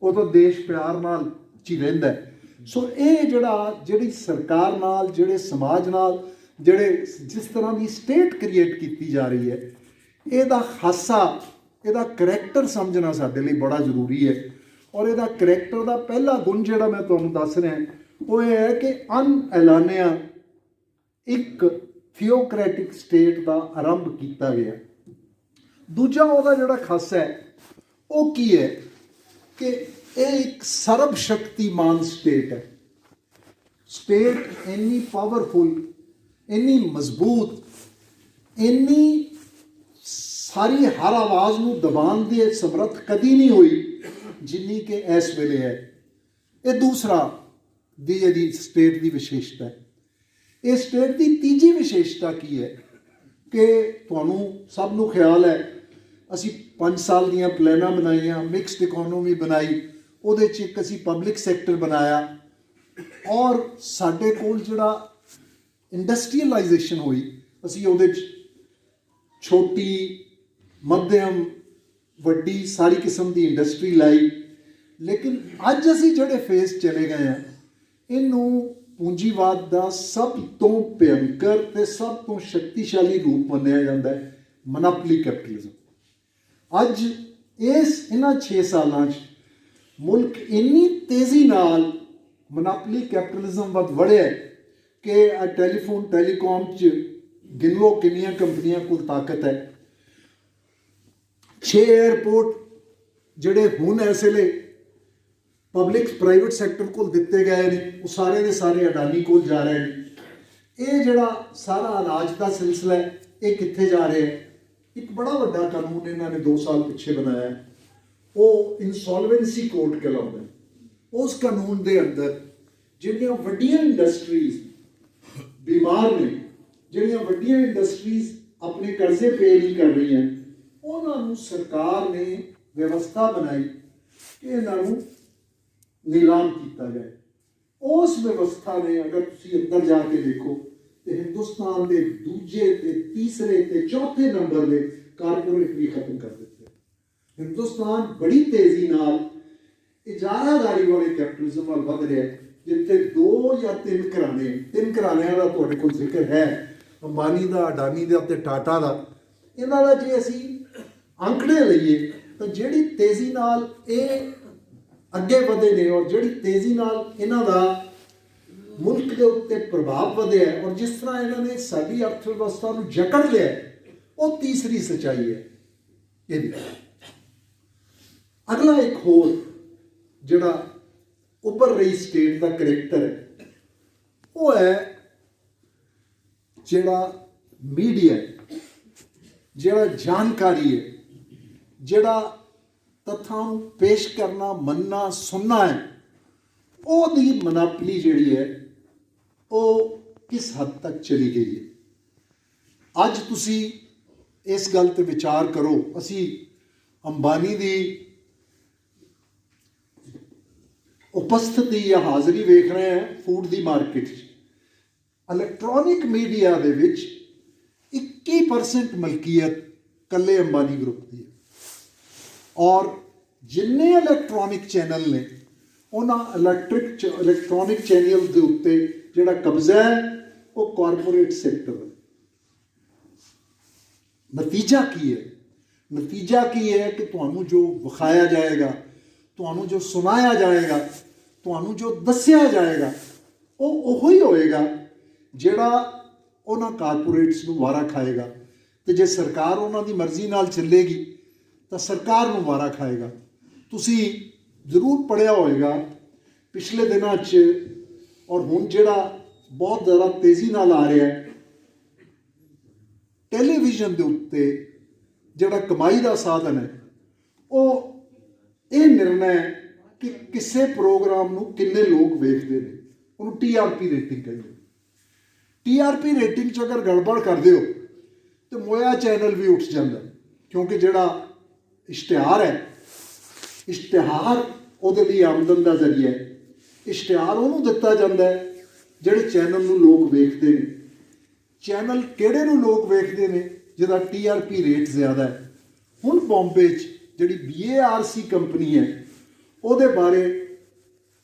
ਉਹ ਤਾਂ ਦੇਸ਼ ਪਿਆਰ ਨਾਲ ਹੀ ਰਹਿੰਦਾ ਹੈ। ਸੋ ਇਹ ਜਿਹੜੀ ਸਰਕਾਰ ਨਾਲ, ਜਿਹੜੇ ਸਮਾਜ ਨਾਲ, ਜਿਸ ਤਰ੍ਹਾਂ ਦੀ ਸਟੇਟ ਕ੍ਰੀਏਟ ਕੀਤੀ ਜਾ ਰਹੀ ਹੈ, ਇਹਦਾ ਖਾਸਾ, ਇਹਦਾ ਕਰੈਕਟਰ ਸਮਝਣਾ ਸਾਡੇ ਲਈ ਬੜਾ ਜ਼ਰੂਰੀ ਹੈ। ਔਰ ਇਹਦਾ ਕਰੈਕਟਰ ਦਾ ਪਹਿਲਾ ਗੁਣ ਜਿਹੜਾ ਮੈਂ ਤੁਹਾਨੂੰ ਦੱਸ ਰਿਹਾ ਉਹ ਇਹ ਹੈ ਕਿ ਅਣਐਲਾਨਿਆ ਇੱਕ ਥਿਓਕ੍ਰੈਟਿਕ ਸਟੇਟ ਦਾ ਆਰੰਭ ਕੀਤਾ ਗਿਆ। ਦੂਜਾ ਉਹਦਾ ਜਿਹੜਾ ਖਾਸਾ ਹੈ ਉਹ ਕੀ ਹੈ ਕਿ ਇਹ ਇੱਕ ਸਰਬ ਸ਼ਕਤੀਮਾਨ ਸਟੇਟ ਹੈ। ਸਟੇਟ ਇੰਨੀ ਪਾਵਰਫੁਲ, ਇੰਨੀ ਮਜ਼ਬੂਤ, ਇੰਨੀ ਸਾਰੀ ਹਰ ਆਵਾਜ਼ ਨੂੰ ਦਬਾਉਣ ਦੀ ਸਮਰੱਥ ਕਦੀ ਨਹੀਂ ਹੋਈ ਜਿੰਨੀ ਕਿ ਇਸ ਵੇਲੇ ਹੈ। ਇਹ ਦੂਸਰਾ ਇਹਦੀ ਸਟੇਟ ਦੀ ਵਿਸ਼ੇਸ਼ਤਾ ਹੈ। ਇਹ ਸਟੇਟ ਦੀ ਤੀਜੀ ਵਿਸ਼ੇਸ਼ਤਾ ਕੀ ਹੈ ਕਿ ਤੁਹਾਨੂੰ ਸਭ ਨੂੰ ਖਿਆਲ ਹੈ ਅਸੀਂ 5 ਸਾਲ ਦੀਆਂ ਪਲਾਨਾਂ ਬਣਾਈਆਂ, ਮਿਕਸਡ ਇਕੋਨੋਮੀ ਬਣਾਈ, ਉਹਦੇ 'ਚ ਇੱਕ ਅਸੀਂ ਪਬਲਿਕ ਸੈਕਟਰ ਬਣਾਇਆ, ਔਰ ਸਾਡੇ ਕੋਲ ਜਿਹੜਾ ਇੰਡਸਟਰੀਅਲਾਈਜੇਸ਼ਨ ਹੋਈ, ਅਸੀਂ ਉਹਦੇ 'ਚ ਛੋਟੀ, ਮੱਧਮ, ਵੱਡੀ ਸਾਰੀ ਕਿਸਮ ਦੀ ਇੰਡਸਟਰੀ ਲਾਈ। ਲੇਕਿਨ ਅੱਜ ਅਸੀਂ ਜਿਹੜੇ ਫੇਸ ਚਲੇ ਗਏ ਹਾਂ, ਇਹਨੂੰ ਪੂੰਜੀਵਾਦ ਦਾ ਸਭ ਤੋਂ ਭਿਅੰਕਰ ਤੇ ਸਭ ਤੋਂ ਸ਼ਕਤੀਸ਼ਾਲੀ ਰੂਪ ਮੰਨਿਆ ਜਾਂਦਾ ਹੈ, ਮੋਨੋਪੋਲੀ ਕੈਪੀਟਲਿਜ਼ਮ। ਅੱਜ ਇਹਨਾਂ 6 ਸਾਲਾਂ 'ਚ ਮੁਲਕ ਇੰਨੀ ਤੇਜ਼ੀ ਨਾਲ ਮੋਨੋਪੋਲੀ ਕੈਪੀਟਲਿਜ਼ਮ ਵੱਲ ਵੜਿਆ ਕਿ ਟੈਲੀਕਾਮ 'ਚ ਗਿਣ ਲਓ ਕਿੰਨੀਆਂ ਕੰਪਨੀਆਂ ਕੋਲ ਤਾਕਤ ਹੈ। 6 ਏਅਰਪੋਰਟ ਜਿਹੜੇ ਹੁਣ ਇਸ ਵੇਲੇ ਪਬਲਿਕ ਪ੍ਰਾਈਵੇਟ ਸੈਕਟਰ ਕੋਲ ਦਿੱਤੇ ਗਏ ਨੇ, ਉਹ ਸਾਰੇ ਦੇ ਸਾਰੇ ਅਡਾਨੀ ਕੋਲ ਜਾ ਰਹੇ ਨੇ। ਇਹ ਜਿਹੜਾ ਸਾਰਾ ਅਨਾਜ ਦਾ ਸਿਲਸਿਲਾ ਹੈ, ਇਹ ਕਿੱਥੇ ਜਾ ਰਿਹਾ ਹੈ? ਇੱਕ ਬੜਾ ਵੱਡਾ ਕਾਨੂੰਨ ਇਹਨਾਂ ਨੇ 2 ਸਾਲ ਪਿੱਛੇ ਬਣਾਇਆ, ਉਹ ਇਨਸੋਲਵੈਂਸੀ ਕੋਡ ਕਹਿਲਾਉਂਦਾ। ਉਸ ਕਾਨੂੰਨ ਦੇ ਅੰਦਰ ਜਿਹੜੀਆਂ ਵੱਡੀਆਂ ਇੰਡਸਟਰੀਜ਼ ਬਿਮਾਰ ਨੇ, ਜਿਹੜੀਆਂ ਵੱਡੀਆਂ ਇੰਡਸਟਰੀਜ਼ ਆਪਣੇ ਕਰਜ਼ੇ ਪੇ ਨਹੀਂ ਕਰ ਰਹੀਆਂ, ਉਹਨਾਂ ਨੂੰ ਸਰਕਾਰ ਨੇ ਵਿਵਸਥਾ ਬਣਾਈ ਕਿ ਇਹਨਾਂ ਨੂੰ ਨੀਲਾਮ ਕੀਤਾ ਜਾਏ। ਉਸ ਵਿਵਸਥਾ ਨੇ, ਅਗਰ ਤੁਸੀਂ ਅੰਦਰ ਜਾ ਕੇ ਦੇਖੋ, ਤੇ ਹਿੰਦੁਸਤਾਨ ਦੇ ਦੂਜੇ ਤੇ ਤੀਸਰੇ ਤੇ ਚੌਥੇ ਨੰਬਰ ਦੇ ਕਾਰਪੋਰੇਟ ਵੀ ਖਤਮ ਕਰ ਦਿੱਤੇ। ਹਿੰਦੁਸਤਾਨ ਬੜੀ ਤੇਜ਼ੀ ਨਾਲ ਇਜਾਰਾਦਾਰੀ ਵਾਲੇ ਕੈਪੀਟਲਿਜ਼ਮ ਵੱਲ ਵਧ ਰਿਹਾ ਹੈ, ਜਿੱਥੇ 2 ਜਾਂ 3 ਘਰਾਣੇ, 3 ਘਰਾਣਿਆਂ ਦਾ ਤੁਹਾਡੇ ਕੋਲ ਜ਼ਿਕਰ ਹੈ, ਅੰਬਾਨੀ ਦਾ, ਅਡਾਨੀ ਦਾ ਅਤੇ ਟਾਟਾ ਦਾ, ਇਹਨਾਂ ਦਾ ਜੇ ਅਸੀਂ ਅੰਕੜੇ ਲਈਏ ਤਾਂ ਜਿਹੜੀ ਤੇਜ਼ੀ ਨਾਲ ਇਹ ਅੱਗੇ ਵਧੇ ਨੇ ਔਰ ਜਿਹੜੀ ਤੇਜ਼ੀ ਨਾਲ ਇਹਨਾਂ ਦਾ ਮੁਲਕ ਦੇ ਉੱਤੇ ਪ੍ਰਭਾਵ ਵਧਿਆ ਔਰ ਜਿਸ ਤਰ੍ਹਾਂ ਇਹਨਾਂ ਨੇ ਸਾਡੀ ਅਰਥ ਵਿਵਸਥਾ ਨੂੰ ਜਕੜ ਲਿਆ, ਉਹ ਤੀਸਰੀ ਸੱਚਾਈ ਹੈ ਇਹਦੀ। ਅਗਲਾ ਇੱਕ ਹੋਰ ਜਿਹੜਾ ਉੱਭਰ ਰਹੀ ਸਟੇਟ ਦਾ ਕਰੈਕਟਰ ਹੈ, ਉਹ ਹੈ ਜਿਹੜਾ ਮੀਡੀਆ, ਜਿਹੜਾ ਜਾਣਕਾਰੀ ਹੈ, ਜਿਹੜਾ ਤੱਥਾਂ ਨੂੰ ਪੇਸ਼ ਕਰਨਾ, ਮੰਨਣਾ, ਸੁਣਨਾ ਹੈ, ਉਹਦੀ ਮਨਾਪਲੀ ਜਿਹੜੀ ਹੈ ਉਹ ਕਿਸ ਹੱਦ ਤੱਕ ਚਲੀ ਗਈ ਹੈ। ਅੱਜ ਤੁਸੀਂ ਇਸ ਗੱਲ ਤੇ ਵਿਚਾਰ ਕਰੋ। ਅਸੀਂ ਅੰਬਾਨੀ ਦੀ ਉਪਸਥਿਤੀ ਜਾਂ ਹਾਜ਼ਰੀ ਵੇਖ ਰਹੇ ਹਾਂ ਫੂਡ ਦੀ ਮਾਰਕੀਟ 'ਚ। ਇਲੈਕਟ੍ਰੋਨਿਕ ਮੀਡੀਆ ਦੇ ਵਿੱਚ 21% ਮਲਕੀਅਤ ਇਕੱਲੇ ਅੰਬਾਨੀ ਗਰੁੱਪ ਦੀ ਹੈ ਔਰ ਜਿੰਨੇ ਇਲੈਕਟ੍ਰੋਨਿਕ ਚੈਨਲ ਨੇ ਉਹਨਾਂ ਇਲੈਕਟ੍ਰੋਨਿਕ ਚੈਨਲ ਦੇ ਉੱਤੇ ਜਿਹੜਾ ਕਬਜ਼ਾ ਹੈ ਉਹ ਕਾਰਪੋਰੇਟ ਸੈਕਟਰ ਦਾ। ਨਤੀਜਾ ਕੀ ਹੈ? ਨਤੀਜਾ ਕੀ ਹੈ ਕਿ ਤੁਹਾਨੂੰ ਜੋ ਵਿਖਾਇਆ ਜਾਏਗਾ, ਤੁਹਾਨੂੰ ਜੋ ਸੁਣਾਇਆ ਜਾਏਗਾ, ਤੁਹਾਨੂੰ ਜੋ ਦੱਸਿਆ ਜਾਏਗਾ, ਉਹ ਉਹੋ ਹੀ ਹੋਏਗਾ ਜਿਹੜਾ ਉਹਨਾਂ ਕਾਰਪੋਰੇਟਸ ਨੂੰ ਵਾਰਾ ਖਾਏਗਾ। ਅਤੇ ਜੇ ਸਰਕਾਰ ਉਹਨਾਂ ਦੀ ਮਰਜ਼ੀ ਨਾਲ ਚੱਲੇਗੀ ਤਾਂ ਸਰਕਾਰ ਨੂੰ ਵਾਰਾ ਖਾਏਗਾ। ਤੁਸੀਂ ਜ਼ਰੂਰ ਪੜ੍ਹਿਆ ਹੋਏਗਾ ਪਿਛਲੇ ਦਿਨਾਂ 'ਚ ਔਰ ਹੁਣ ਜਿਹੜਾ ਬਹੁਤ ਜ਼ਿਆਦਾ ਤੇਜ਼ੀ ਨਾਲ ਆ ਰਿਹਾ, ਟੈਲੀਵਿਜ਼ਨ ਦੇ ਉੱਤੇ ਜਿਹੜਾ ਕਮਾਈ ਦਾ ਸਾਧਨ ਹੈ, ਉਹ ਇਹ ਨਿਰਣਾ ਹੈ ਕਿ ਕਿਸੇ ਪ੍ਰੋਗਰਾਮ ਨੂੰ ਕਿੰਨੇ ਲੋਕ ਵੇਖਦੇ ਨੇ। ਉਹਨੂੰ TRP ਰੇਟਿੰਗ ਕਹਿੰਦੇ। TRP ਰੇਟਿੰਗ 'ਚ ਅਗਰ ਗੜਬੜ ਕਰਦੇ ਹੋ ਤਾਂ ਮੋਇਆ ਚੈਨਲ ਵੀ ਉੱਠ ਜਾਂਦਾ, ਕਿਉਂਕਿ ਜਿਹੜਾ ਇਸ਼ਤਿਹਾਰ ਹੈ, ਇਸ਼ਤਿਹਾਰ ਉਹਦੇ ਲਈ ਆਮਦਨ ਦਾ ਜ਼ਰੀਆ ਹੈ। ਇਸ਼ਤਿਹਾਰ ਉਹਨੂੰ ਦਿੱਤਾ ਜਾਂਦਾ ਹੈ ਜਿਹੜੇ ਚੈਨਲ ਨੂੰ ਲੋਕ ਵੇਖਦੇ ਨੇ। ਚੈਨਲ ਕਿਹੜੇ ਨੂੰ ਲੋਕ ਵੇਖਦੇ ਨੇ? ਜਿਹਦਾ TRP ਰੇਟ ਜ਼ਿਆਦਾ ਹੈ। ਹੁਣ ਬੰਬੇ 'ਚ ਜਿਹੜੀ BARC ਕੰਪਨੀ ਹੈ, ਉਹਦੇ ਬਾਰੇ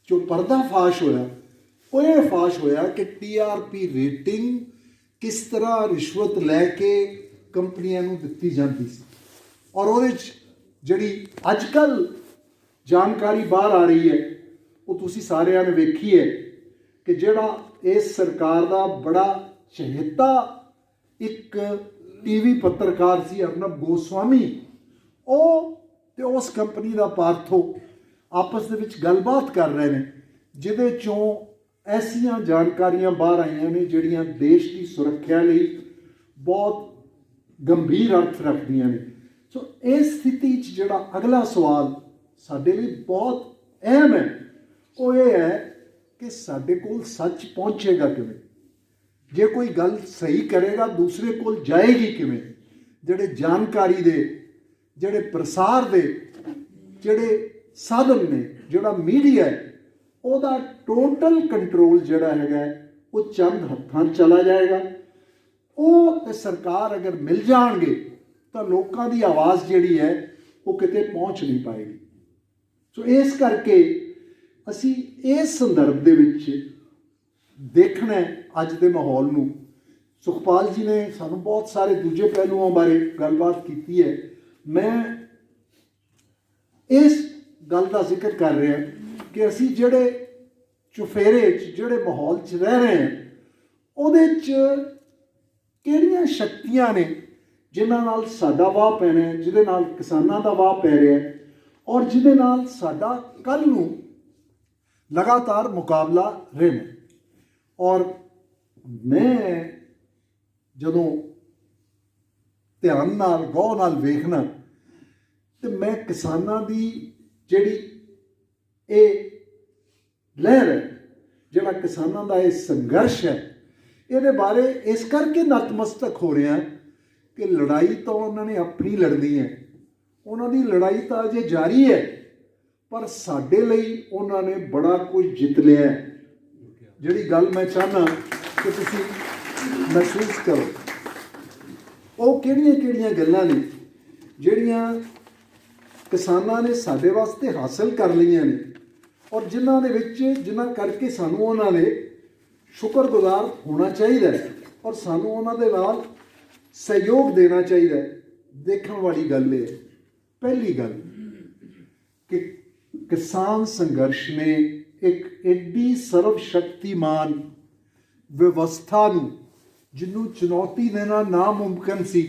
ਜੋ ਪਰਦਾ ਫਾਸ਼ ਹੋਇਆ, ਉਹ ਇਹ ਫਾਸ਼ ਹੋਇਆ ਕਿ TRP ਰੇਟਿੰਗ ਕਿਸ ਤਰ੍ਹਾਂ ਰਿਸ਼ਵਤ ਲੈ ਕੇ ਕੰਪਨੀਆਂ ਨੂੰ ਦਿੱਤੀ ਜਾਂਦੀ ਸੀ। ਔਰ ਉਹਦੇ 'ਚ ਜਿਹੜੀ ਅੱਜ ਕੱਲ੍ਹ ਜਾਣਕਾਰੀ ਬਾਹਰ ਆ ਰਹੀ ਹੈ, ਉਹ ਤੁਸੀਂ ਸਾਰਿਆਂ ਨੇ ਵੇਖੀ ਹੈ ਕਿ ਜਿਹੜਾ ਇਸ ਸਰਕਾਰ ਦਾ ਬੜਾ ਚਹੇਤਾ ਇੱਕ TV ਪੱਤਰਕਾਰ ਸੀ ਅਰਨਬ ਗੋਸਵਾਮੀ, ਉਹ ਤੇ ਉਸ ਕੰਪਨੀ ਦਾ ਪਾਰਥੋ ਆਪਸ ਦੇ ਵਿੱਚ ਗੱਲਬਾਤ ਕਰ ਰਹੇ ਨੇ, ਜਿਹਦੇ 'ਚੋਂ ਐਸੀਆਂ ਜਾਣਕਾਰੀਆਂ ਬਾਹਰ ਆਈਆਂ ਨੇ ਜਿਹੜੀਆਂ ਦੇਸ਼ ਦੀ ਸੁਰੱਖਿਆ ਲਈ ਬਹੁਤ ਗੰਭੀਰ ਅਰਥ ਰੱਖਦੀਆਂ ਨੇ। ਸੋ ਇਸ ਸਥਿਤੀ 'ਚ ਜਿਹੜਾ ਅਗਲਾ ਸਵਾਲ ਸਾਡੇ ਲਈ ਬਹੁਤ ਅਹਿਮ ਹੈ, ਉਹ ਇਹ ਹੈ ਕਿ ਸਾਡੇ ਕੋਲ ਸੱਚ ਪਹੁੰਚੇਗਾ ਕਿਵੇਂ? ਜੇ ਕੋਈ ਗੱਲ ਸਹੀ ਕਰੇਗਾ, ਦੂਸਰੇ ਕੋਲ ਜਾਏਗੀ ਕਿਵੇਂ? ਜਿਹੜੇ ਜਾਣਕਾਰੀ ਦੇ, ਜਿਹੜੇ ਪ੍ਰਸਾਰ ਦੇ ਜਿਹੜੇ ਸਾਧਨ ਨੇ, ਜਿਹੜਾ ਮੀਡੀਆ ਹੈ, ਉਹਦਾ ਟੋਟਲ ਕੰਟਰੋਲ ਜਿਹੜਾ ਹੈਗਾ ਉਹ ਚੰਦ ਹੱਥਾਂ 'ਚ ਚਲਾ ਜਾਏਗਾ। ਉਹ ਤੇ ਸਰਕਾਰ ਅਗਰ ਮਿਲ ਜਾਣਗੇ ਤਾਂ ਲੋਕਾਂ ਦੀ ਆਵਾਜ਼ ਜਿਹੜੀ ਹੈ ਉਹ ਕਿਤੇ ਪਹੁੰਚ ਨਹੀਂ ਪਾਏਗੀ। ਸੋ ਇਸ ਕਰਕੇ ਅਸੀਂ ਇਸ ਸੰਦਰਭ ਦੇ ਵਿੱਚ ਦੇਖਣਾ ਅੱਜ ਦੇ ਮਾਹੌਲ ਨੂੰ। ਸੁਖਪਾਲ ਜੀ ਨੇ ਸਾਨੂੰ ਬਹੁਤ ਸਾਰੇ ਦੂਜੇ ਪਹਿਲੂਆਂ ਬਾਰੇ ਗੱਲਬਾਤ ਕੀਤੀ ਹੈ। ਮੈਂ ਇਸ ਗੱਲ ਦਾ ਜ਼ਿਕਰ ਕਰ ਰਿਹਾ ਕਿ ਅਸੀਂ ਜਿਹੜੇ ਚੁਫੇਰੇ 'ਚ, ਜਿਹੜੇ ਮਾਹੌਲ 'ਚ ਰਹਿ ਰਹੇ ਹਾਂ, ਉਹਦੇ 'ਚ ਕਿਹੜੀਆਂ ਸ਼ਕਤੀਆਂ ਨੇ ਜਿਨ੍ਹਾਂ ਨਾਲ ਸਾਡਾ ਵਾਹ ਪੈਣਾ ਹੈ, ਜਿਹਦੇ ਨਾਲ ਕਿਸਾਨਾਂ ਦਾ ਵਾਹ ਪੈ ਰਿਹਾ ਹੈ ਔਰ ਜਿਹਦੇ ਨਾਲ ਸਾਡਾ ਕੱਲ੍ਹ ਨੂੰ ਲਗਾਤਾਰ ਮੁਕਾਬਲਾ ਰਹਿਣਾ। ਔਰ ਮੈਂ ਜਦੋਂ ਧਿਆਨ ਨਾਲ, ਗੌਰ ਨਾਲ ਵੇਖਣਾ ਤੇ ਮੈਂ ਕਿਸਾਨਾਂ ਦੀ ਜਿਹੜੀ ਇਹ ਲਹਿਰ ਹੈ, ਜਿਹੜਾ ਕਿਸਾਨਾਂ ਦਾ ਇਹ ਸੰਘਰਸ਼ ਹੈ, ਇਹਦੇ ਬਾਰੇ ਇਸ ਕਰਕੇ ਨਤਮਸਤਕ ਹੋ ਰਿਹਾ ਕਿ ਲੜਾਈ ਤਾਂ ਉਹਨਾਂ ਨੇ ਆਪਣੀ ਲੜਨੀ ਹੈ, ਉਹਨਾਂ ਦੀ ਲੜਾਈ ਤਾਂ ਅਜੇ ਜਾਰੀ ਹੈ, ਪਰ ਸਾਡੇ ਲਈ ਉਹਨਾਂ ਨੇ ਬੜਾ ਕੁਝ ਜਿੱਤ ਲਿਆ ਹੈ। ਜਿਹੜੀ ਗੱਲ ਮੈਂ ਚਾਹੁੰਦਾ ਕਿ ਤੁਸੀਂ ਮਹਿਸੂਸ ਕਰੋ, ਉਹ ਕਿਹੜੀਆਂ ਗੱਲਾਂ ਨੇ ਜਿਹੜੀਆਂ ਕਿਸਾਨਾਂ ਨੇ ਸਾਡੇ ਵਾਸਤੇ ਹਾਸਲ ਕਰ ਲਈਆਂ ਨੇ ਔਰ ਜਿਨ੍ਹਾਂ ਕਰਕੇ ਸਾਨੂੰ ਉਹਨਾਂ ਦੇ ਸ਼ੁਕਰਗੁਜ਼ਾਰ ਹੋਣਾ ਚਾਹੀਦਾ ਹੈ। ਔਰ ਸਾਨੂੰ ਉਹਨਾਂ ਦੇ ਨਾਲ ਸਹਿਯੋਗ ਦੇਣਾ ਚਾਹੀਦਾ ਹੈ। ਦੇਖਣ ਵਾਲੀ ਗੱਲ ਇਹ ਹੈ, ਪਹਿਲੀ ਗੱਲ ਕਿ ਕਿਸਾਨ ਸੰਘਰਸ਼ ਨੇ ਇੱਕ ਐਡੀ ਸਰਵ ਸ਼ਕਤੀਮਾਨ ਵਿਵਸਥਾ ਨੂੰ, ਜਿਹਨੂੰ ਚੁਣੌਤੀ ਦੇਣਾ ਨਾਮੁਮਕਿਨ ਸੀ,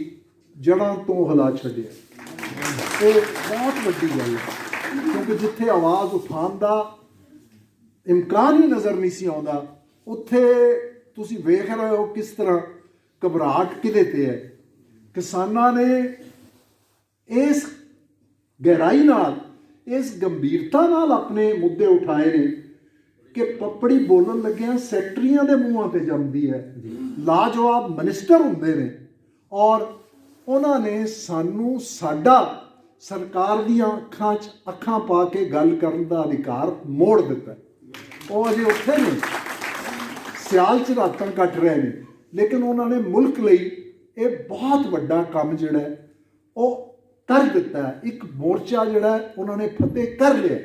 ਜੜ੍ਹਾਂ ਤੋਂ ਹਿਲਾ ਛੱਡਿਆ। ਇਹ ਬਹੁਤ ਵੱਡੀ ਗੱਲ ਹੈ, ਕਿਉਂਕਿ ਜਿੱਥੇ ਆਵਾਜ਼ ਉਠਾਉਣ ਦਾ ਇਮਕਾਨ ਹੀ ਨਜ਼ਰ ਨਹੀਂ ਸੀ ਆਉਂਦਾ, ਉੱਥੇ ਤੁਸੀਂ ਵੇਖ ਰਹੇ ਹੋ ਕਿਸ ਤਰ੍ਹਾਂ ਘਬਰਾਹਟ ਕਿਹਦੇ 'ਤੇ ਹੈ। ਕਿਸਾਨਾਂ ਨੇ ਇਸ ਗਹਿਰਾਈ ਨਾਲ, ਇਸ ਗੰਭੀਰਤਾ ਨਾਲ ਆਪਣੇ ਮੁੱਦੇ ਉਠਾਏ ਨੇ ਕਿ ਪੱਪੜੀ ਬੋਲਣ ਲੱਗਿਆਂ ਸੈਕਟਰੀਆਂ ਦੇ ਮੂੰਹਾਂ 'ਤੇ ਜੰਮਦੀ ਹੈ। ਲਾਜਵਾਬ ਮਿਨਿਸਟਰ ਹੁੰਦੇ ਨੇ ਔਰ ਉਹਨਾਂ ਨੇ ਸਾਨੂੰ ਸਾਡਾ ਸਰਕਾਰ ਦੀਆਂ ਅੱਖਾਂ 'ਚ ਅੱਖਾਂ ਪਾ ਕੇ ਗੱਲ ਕਰਨ ਦਾ ਅਧਿਕਾਰ ਮੋੜ ਦਿੱਤਾ। ਉਹ ਅਜੇ ਉੱਥੇ ਨੇ, ਸਿਆਲ 'ਚ ਰਾਤਾਂ ਕੱਟ ਰਹੇ ਨੇ, ਲੇਕਿਨ ਉਹਨਾਂ ਨੇ ਮੁਲਕ ਲਈ ਇਹ ਬਹੁਤ ਵੱਡਾ ਕੰਮ ਜਿਹੜਾ ਉਹ ਕਰ ਦਿੱਤਾ। ਇੱਕ ਮੋਰਚਾ ਜਿਹੜਾ ਉਹਨਾਂ ਨੇ ਫਤਿਹ ਕਰ ਲਿਆ।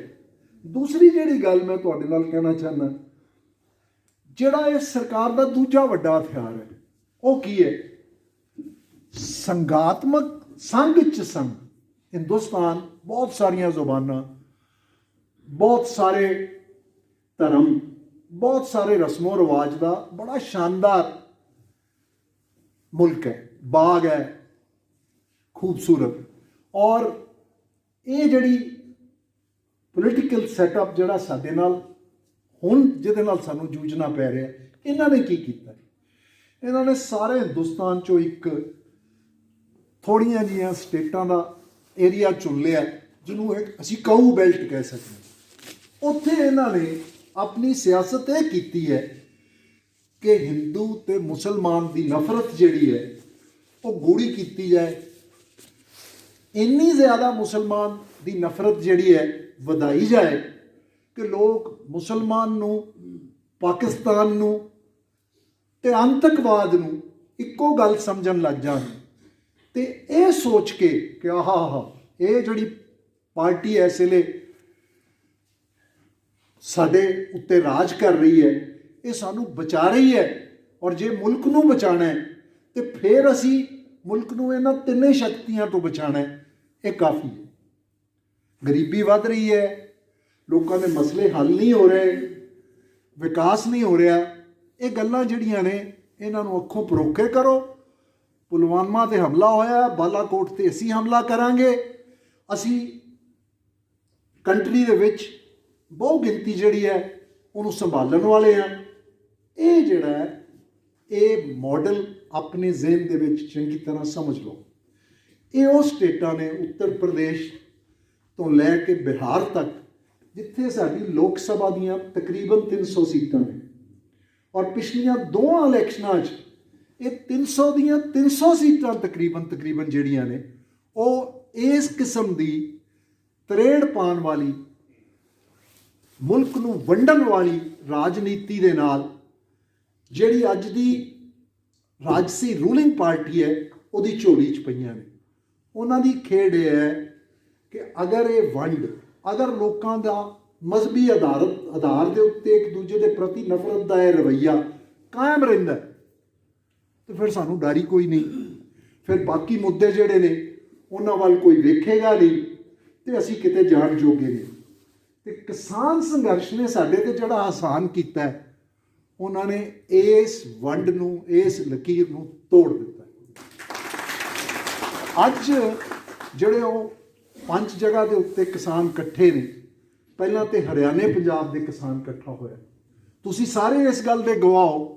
ਦੂਸਰੀ ਜਿਹੜੀ ਗੱਲ ਮੈਂ ਤੁਹਾਡੇ ਨਾਲ ਕਹਿਣਾ ਚਾਹੁੰਦਾ, ਜਿਹੜਾ ਇਹ ਸਰਕਾਰ ਦਾ ਦੂਜਾ ਵੱਡਾ ਹਥਿਆਰ ਹੈ, ਉਹ ਕੀ ਹੈ? ਸੰਘਾਤਮਕ ਸੰਘ 'ਚ ਸੰਘ। ਹਿੰਦੁਸਤਾਨ ਬਹੁਤ ਸਾਰੀਆਂ ਜ਼ੁਬਾਨਾਂ, ਬਹੁਤ ਸਾਰੇ ਧਰਮ, ਬਹੁਤ ਸਾਰੇ ਰਸਮੋ ਰਿਵਾਜ ਦਾ ਬੜਾ ਸ਼ਾਨਦਾਰ ਮੁਲਕ ਹੈ, ਬਾਗ ਹੈ ਖੂਬਸੂਰਤ। ਔਰ ਇਹ ਜਿਹੜੀ ਪੋਲੀਟੀਕਲ ਸੈਟਅਪ ਜਿਹੜਾ ਸਾਡੇ ਨਾਲ ਹੁਣ, ਜਿਹਦੇ ਨਾਲ ਸਾਨੂੰ ਜੂਝਣਾ ਪੈ ਰਿਹਾ, ਇਹਨਾਂ ਨੇ ਕੀ ਕੀਤਾ? ਇਹਨਾਂ ਨੇ ਸਾਰੇ ਹਿੰਦੁਸਤਾਨ 'ਚੋਂ ਇੱਕ ਥੋੜ੍ਹੀਆਂ ਜਿਹੀਆਂ ਸਟੇਟਾਂ ਦਾ ਏਰੀਆ ਚੁਣ ਲਿਆ, ਜਿਹਨੂੰ ਅਸੀਂ ਕਾਊ ਬੈਲਟ ਕਹਿ ਸਕਦੇ ਹਾਂ। ਉੱਥੇ ਇਹਨਾਂ ਨੇ ਆਪਣੀ ਸਿਆਸਤ ਇਹ ਕੀਤੀ ਹੈ ਕਿ ਹਿੰਦੂ ਤੇ ਮੁਸਲਮਾਨ ਦੀ ਨਫ਼ਰਤ ਜਿਹੜੀ ਹੈ ਉਹ ਗੂੜੀ ਕੀਤੀ ਜਾਏ। ਇੰਨੀ ਜ਼ਿਆਦਾ ਮੁਸਲਮਾਨ ਦੀ ਨਫ਼ਰਤ ਜਿਹੜੀ ਹੈ ਵਧਾਈ ਜਾਏ ਕਿ ਲੋਕ ਮੁਸਲਮਾਨ ਨੂੰ, ਪਾਕਿਸਤਾਨ ਨੂੰ ਤੇ ਆਤੰਕਵਾਦ ਨੂੰ ਇੱਕੋ ਗੱਲ ਸਮਝਣ ਲੱਗ ਜਾਣ। ਤੇ ਇਹ ਸੋਚ ਕੇ ਕਿ ਇਹ ਜਿਹੜੀ ਪਾਰਟੀ ਇਸ ਵੇਲੇ ਸਾਡੇ ਉੱਤੇ ਰਾਜ ਕਰ ਰਹੀ ਹੈ, ਇਹ ਸਾਨੂੰ ਬਚਾ ਰਹੀ ਹੈ, ਔਰ ਜੇ ਮੁਲਕ ਨੂੰ ਬਚਾਉਣਾ ਹੈ ਤੇ ਫਿਰ ਅਸੀਂ ਮੁਲਕ ਨੂੰ ਇਹਨਾਂ ਤਿੰਨੇ ਸ਼ਕਤੀਆਂ ਤੋਂ ਬਚਾਉਣਾ ਹੈ। ਇਹ ਕਾਫੀ ਹੈ। ਗਰੀਬੀ ਵੱਧ ਰਹੀ ਹੈ, ਲੋਕਾਂ ਦੇ ਮਸਲੇ ਹੱਲ ਨਹੀਂ ਹੋ ਰਹੇ, ਵਿਕਾਸ ਨਹੀਂ ਹੋ ਰਿਹਾ। ਇਹ ਗੱਲਾਂ ਜਿਹੜੀਆਂ ਨੇ, ਇਹਨਾਂ ਨੂੰ ਅੱਖੋਂ ਪਰੋਖੇ ਕਰੋ। ਪੁਲਵਾਮਾ 'ਤੇ ਹਮਲਾ ਹੋਇਆ, ਬਾਲਾਕੋਟ 'ਤੇ ਅਸੀਂ ਹਮਲਾ ਕਰਾਂਗੇ। ਅਸੀਂ ਕੰਟਰੀ ਦੇ ਵਿੱਚ ਬਹੁ ਗਿਣਤੀ ਜਿਹੜੀ ਹੈ ਉਹਨੂੰ ਸੰਭਾਲਣ ਵਾਲੇ ਹਾਂ। ਇਹ ਜਿਹੜਾ ਹੈ, ਇਹ ਮਾਡਲ ਆਪਣੇ ਜ਼ਿਹਨ ਦੇ ਵਿੱਚ ਚੰਗੀ ਤਰ੍ਹਾਂ ਸਮਝ ਲਓ। ਇਹ ਉਹ ਸਟੇਟਾਂ ਨੇ, ਉੱਤਰ ਪ੍ਰਦੇਸ਼ ਤੋਂ ਲੈ ਕੇ ਬਿਹਾਰ ਤੱਕ, ਜਿੱਥੇ ਸਾਡੀ ਲੋਕ ਸਭਾ ਦੀਆਂ ਤਕਰੀਬਨ 300 ਸੀਟਾਂ ਨੇ, ਔਰ ਪਿਛਲੀਆਂ ਦੋਵਾਂ ਇਲੈਕਸ਼ਨਾਂ 'ਚ ਇਹ 300 ਦੀਆਂ 300 ਸੀਟਾਂ ਤਕਰੀਬਨ ਜਿਹੜੀਆਂ ਨੇ, ਉਹ ਇਸ ਕਿਸਮ ਦੀ ਤਰੇੜ ਪਾਉਣ ਵਾਲੀ, ਮੁਲਕ ਨੂੰ ਵੰਡਣ ਵਾਲੀ ਰਾਜਨੀਤੀ ਦੇ ਨਾਲ, ਜਿਹੜੀ ਅੱਜ ਦੀ ਰਾਜਸੀ ਰੂਲਿੰਗ ਪਾਰਟੀ ਹੈ, ਉਹਦੀ ਝੋਲੀ 'ਚ ਪਈਆਂ ਨੇ। ਉਹਨਾਂ ਦੀ ਖੇਡ ਇਹ ਹੈ ਕਿ ਅਗਰ ਇਹ ਵੰਡ, ਅਗਰ ਲੋਕਾਂ ਦਾ ਮਜ਼ਹਬੀ ਆਧਾਰ ਦੇ ਉੱਤੇ ਇੱਕ ਦੂਜੇ ਦੇ ਪ੍ਰਤੀ ਨਫ਼ਰਤ ਦਾ ਇਹ ਰਵੱਈਆ ਕਾਇਮ ਰਹਿੰਦਾ ਤੇ ਫਿਰ ਸਾਨੂੰ ਡਰ ਹੀ ਕੋਈ ਨਹੀਂ। ਫਿਰ ਬਾਕੀ ਮੁੱਦੇ ਜਿਹੜੇ ਨੇ ਉਹਨਾਂ ਵੱਲ ਕੋਈ ਵੇਖੇਗਾ ਨਹੀਂ ਤੇ ਅਸੀਂ ਕਿਤੇ ਜਾਣ ਜੋਗੇ ਨਹੀਂ। ਤੇ ਕਿਸਾਨ ਸੰਘਰਸ਼ ਨੇ ਸਾਡੇ ਤੇ ਜਿਹੜਾ ਆਸਾਨ ਕੀਤਾ ਹੈ, ਉਹਨਾਂ ਨੇ ਇਸ ਵੰਡ ਨੂੰ, ਇਸ ਲਕੀਰ ਨੂੰ ਤੋੜ ਦਿੱਤਾ। ਅੱਜ ਜਿਹੜੇ ਉਹ 5 ਜਗ੍ਹਾ ਦੇ ਉੱਤੇ ਕਿਸਾਨ ਇਕੱਠੇ ਨੇ, ਪਹਿਲਾਂ ਤੇ ਹਰਿਆਣੇ ਪੰਜਾਬ ਦੇ ਕਿਸਾਨ ਇਕੱਠਾ ਹੋਇਆ। ਤੁਸੀਂ ਸਾਰੇ ਇਸ ਗੱਲ ਦੇ ਗਵਾਹ ਹੋ।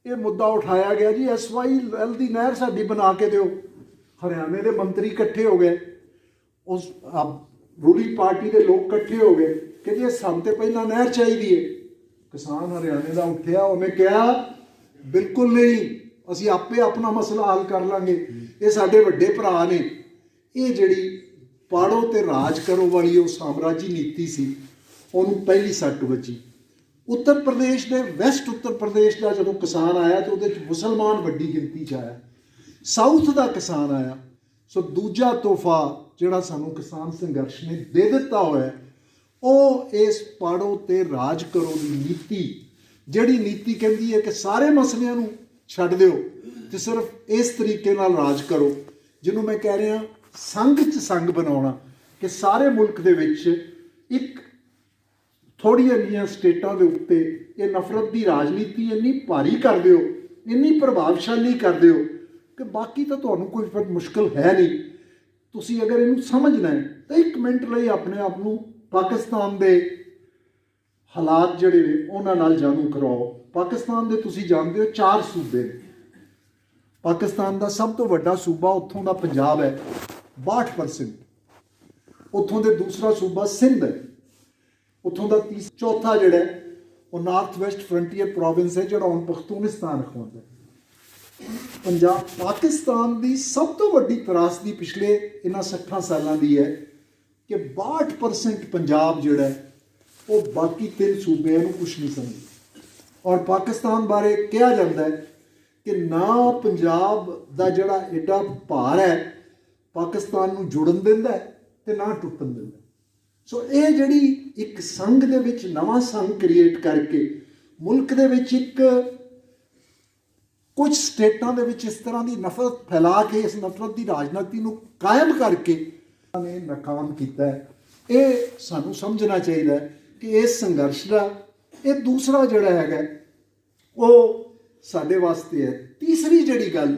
ਇਹ ਮੁੱਦਾ ਉਠਾਇਆ ਗਿਆ ਜੀ SYL ਦੀ ਨਹਿਰ ਸਾਡੀ ਬਣਾ ਕੇ ਦਿਓ। ਹਰਿਆਣੇ ਦੇ ਮੰਤਰੀ ਇਕੱਠੇ ਹੋ ਗਏ, ਉਸ ਰੂਲਿੰਗ ਪਾਰਟੀ ਦੇ ਲੋਕ ਇਕੱਠੇ ਹੋ ਗਏ ਕਿ ਜੀ ਸਾਨੂੰ ਤੇ ਪਹਿਲਾਂ ਨਹਿਰ ਚਾਹੀਦੀ ਹੈ। ਕਿਸਾਨ ਹਰਿਆਣੇ ਦਾ ਉੱਠਿਆ, ਉਹਨੇ ਕਿਹਾ ਬਿਲਕੁਲ ਨਹੀਂ, ਅਸੀਂ ਆਪੇ ਆਪਣਾ ਮਸਲਾ ਹੱਲ ਕਰ ਲਾਂਗੇ, ਇਹ ਸਾਡੇ ਵੱਡੇ ਭਰਾ ਨੇ। ਇਹ ਜਿਹੜੀ ਪਾੜੋ ਤੇ ਰਾਜ ਕਰੋ ਵਾਲੀ ਉਹ ਸਾਮਰਾਜੀ ਨੀਤੀ ਸੀ, ਉਹਨੂੰ ਪਹਿਲੀ ਸੱਟ ਵੱਜੀ। ਉੱਤਰ ਪ੍ਰਦੇਸ਼ ਦੇ ਵੈਸਟ ਉੱਤਰ ਪ੍ਰਦੇਸ਼ ਦਾ ਜਦੋਂ ਕਿਸਾਨ ਆਇਆ ਤਾਂ ਉਹਦੇ 'ਚ ਮੁਸਲਮਾਨ ਵੱਡੀ ਗਿਣਤੀ 'ਚ ਆਇਆ, ਸਾਊਥ ਦਾ ਕਿਸਾਨ ਆਇਆ। ਸੋ ਦੂਜਾ ਤੋਹਫਾ ਜਿਹੜਾ ਸਾਨੂੰ ਕਿਸਾਨ ਸੰਘਰਸ਼ ਨੇ ਦੇ ਦਿੱਤਾ ਹੋਇਆ, ਉਹ ਇਸ ਪਾੜੋ ਤੇ ਰਾਜ ਕਰੋ ਦੀ ਨੀਤੀ, ਜਿਹੜੀ ਨੀਤੀ ਕਹਿੰਦੀ ਹੈ ਕਿ ਸਾਰੇ ਮਸਲਿਆਂ ਨੂੰ ਛੱਡ ਦਿਓ ਤੇ ਸਿਰਫ ਇਸ ਤਰੀਕੇ ਨਾਲ ਰਾਜ ਕਰੋ ਜਿਹਨੂੰ ਮੈਂ ਕਹਿ ਰਿਹਾ ਸੰਘ 'ਚ ਸੰਘ ਬਣਾਉਣਾ, ਕਿ ਸਾਰੇ ਮੁਲਕ ਦੇ ਵਿੱਚ ਇੱਕ ਥੋੜ੍ਹੀਆਂ ਜਿਹੀਆਂ ਸਟੇਟਾਂ ਦੇ ਉੱਤੇ ਇਹ ਨਫ਼ਰਤ ਦੀ ਰਾਜਨੀਤੀ ਇੰਨੀ ਭਾਰੀ ਕਰ ਦਿਓ, ਇੰਨੀ ਪ੍ਰਭਾਵਸ਼ਾਲੀ ਕਰ ਦਿਓ ਕਿ ਬਾਕੀ ਤਾਂ ਤੁਹਾਨੂੰ ਕੋਈ ਫਿਰ ਮੁਸ਼ਕਿਲ ਹੈ ਨਹੀਂ। ਤੁਸੀਂ ਅਗਰ ਇਹਨੂੰ ਸਮਝਣਾ ਹੈ ਤਾਂ 1 ਮਿੰਟ ਲਈ ਆਪਣੇ ਆਪ ਨੂੰ ਪਾਕਿਸਤਾਨ ਦੇ ਹਾਲਾਤ ਜਿਹੜੇ ਨੇ ਉਹਨਾਂ ਨਾਲ ਜਾਣੂ ਕਰਵਾਓ। ਪਾਕਿਸਤਾਨ ਦੇ ਤੁਸੀਂ ਜਾਣਦੇ ਹੋ 4 ਸੂਬੇ ਨੇ। ਪਾਕਿਸਤਾਨ ਦਾ ਸਭ ਤੋਂ ਵੱਡਾ ਸੂਬਾ ਉੱਥੋਂ ਦਾ ਪੰਜਾਬ ਹੈ 62%। ਉੱਥੋਂ ਦੇ ਦੂਸਰਾ ਸੂਬਾ ਸਿੰਧ ਹੈ। ਉੱਥੋਂ ਦਾ ਚੌਥਾ ਜਿਹੜਾ ਹੈ ਉਹ ਨਾਰਥ ਵੈਸਟ ਫਰੰਟੀਅਰ ਪ੍ਰੋਵਿੰਸ ਹੈ, ਜਿਹੜਾ ਹੁਣ ਪਖਤੂਨਿਸਤਾਨ ਅਖਵਾਉਂਦਾ ਹੈ। ਪਾਕਿਸਤਾਨ ਦੀ ਸਭ ਤੋਂ ਵੱਡੀ ਤਰਾਸਦੀ ਪਿਛਲੇ ਇਹਨਾਂ 60 ਸਾਲਾਂ ਦੀ ਹੈ ਕਿ 62% ਪੰਜਾਬ ਜਿਹੜਾ ਹੈ ਉਹ ਬਾਕੀ 3 ਸੂਬਿਆਂ ਨੂੰ ਕੁਛ ਨਹੀਂ ਸਮਝਦਾ। ਔਰ ਪਾਕਿਸਤਾਨ ਬਾਰੇ ਕਿਹਾ ਜਾਂਦਾ ਹੈ ਕਿ ਨਾ ਪੰਜਾਬ ਦਾ ਜਿਹੜਾ ਐਡਾ ਭਾਰ ਹੈ ਪਾਕਿਸਤਾਨ ਨੂੰ ਜੁੜਨ ਦਿੰਦਾ ਤੇ ਨਾ ਟੁੱਟਣ ਦਿੰਦਾ। ਸੋ ਇਹ ਜਿਹੜੀ ਇੱਕ ਸੰਘ ਦੇ ਵਿੱਚ ਨਵਾਂ ਸੰਘ ਕ੍ਰੀਏਟ ਕਰਕੇ ਮੁਲਕ ਦੇ ਵਿੱਚ ਇੱਕ ਕੁਝ ਸਟੇਟਾਂ ਦੇ ਵਿੱਚ ਇਸ ਤਰ੍ਹਾਂ ਦੀ ਨਫ਼ਰਤ ਫੈਲਾ ਕੇ ਇਸ ਨਫ਼ਰਤ ਦੀ ਰਾਜਨੀਤੀ ਨੂੰ ਕਾਇਮ ਕਰਕੇ ਨੇ ਨਾਕਾਮ ਕੀਤਾ ਹੈ। ਇਹ ਸਾਨੂੰ ਸਮਝਣਾ ਚਾਹੀਦਾ ਹੈ ਕਿ ਇਸ ਸੰਘਰਸ਼ ਦਾ ਇਹ ਦੂਸਰਾ ਜਿਹੜਾ ਹੈਗਾ ਉਹ ਸਾਡੇ ਵਾਸਤੇ ਹੈ। ਤੀਸਰੀ ਜਿਹੜੀ ਗੱਲ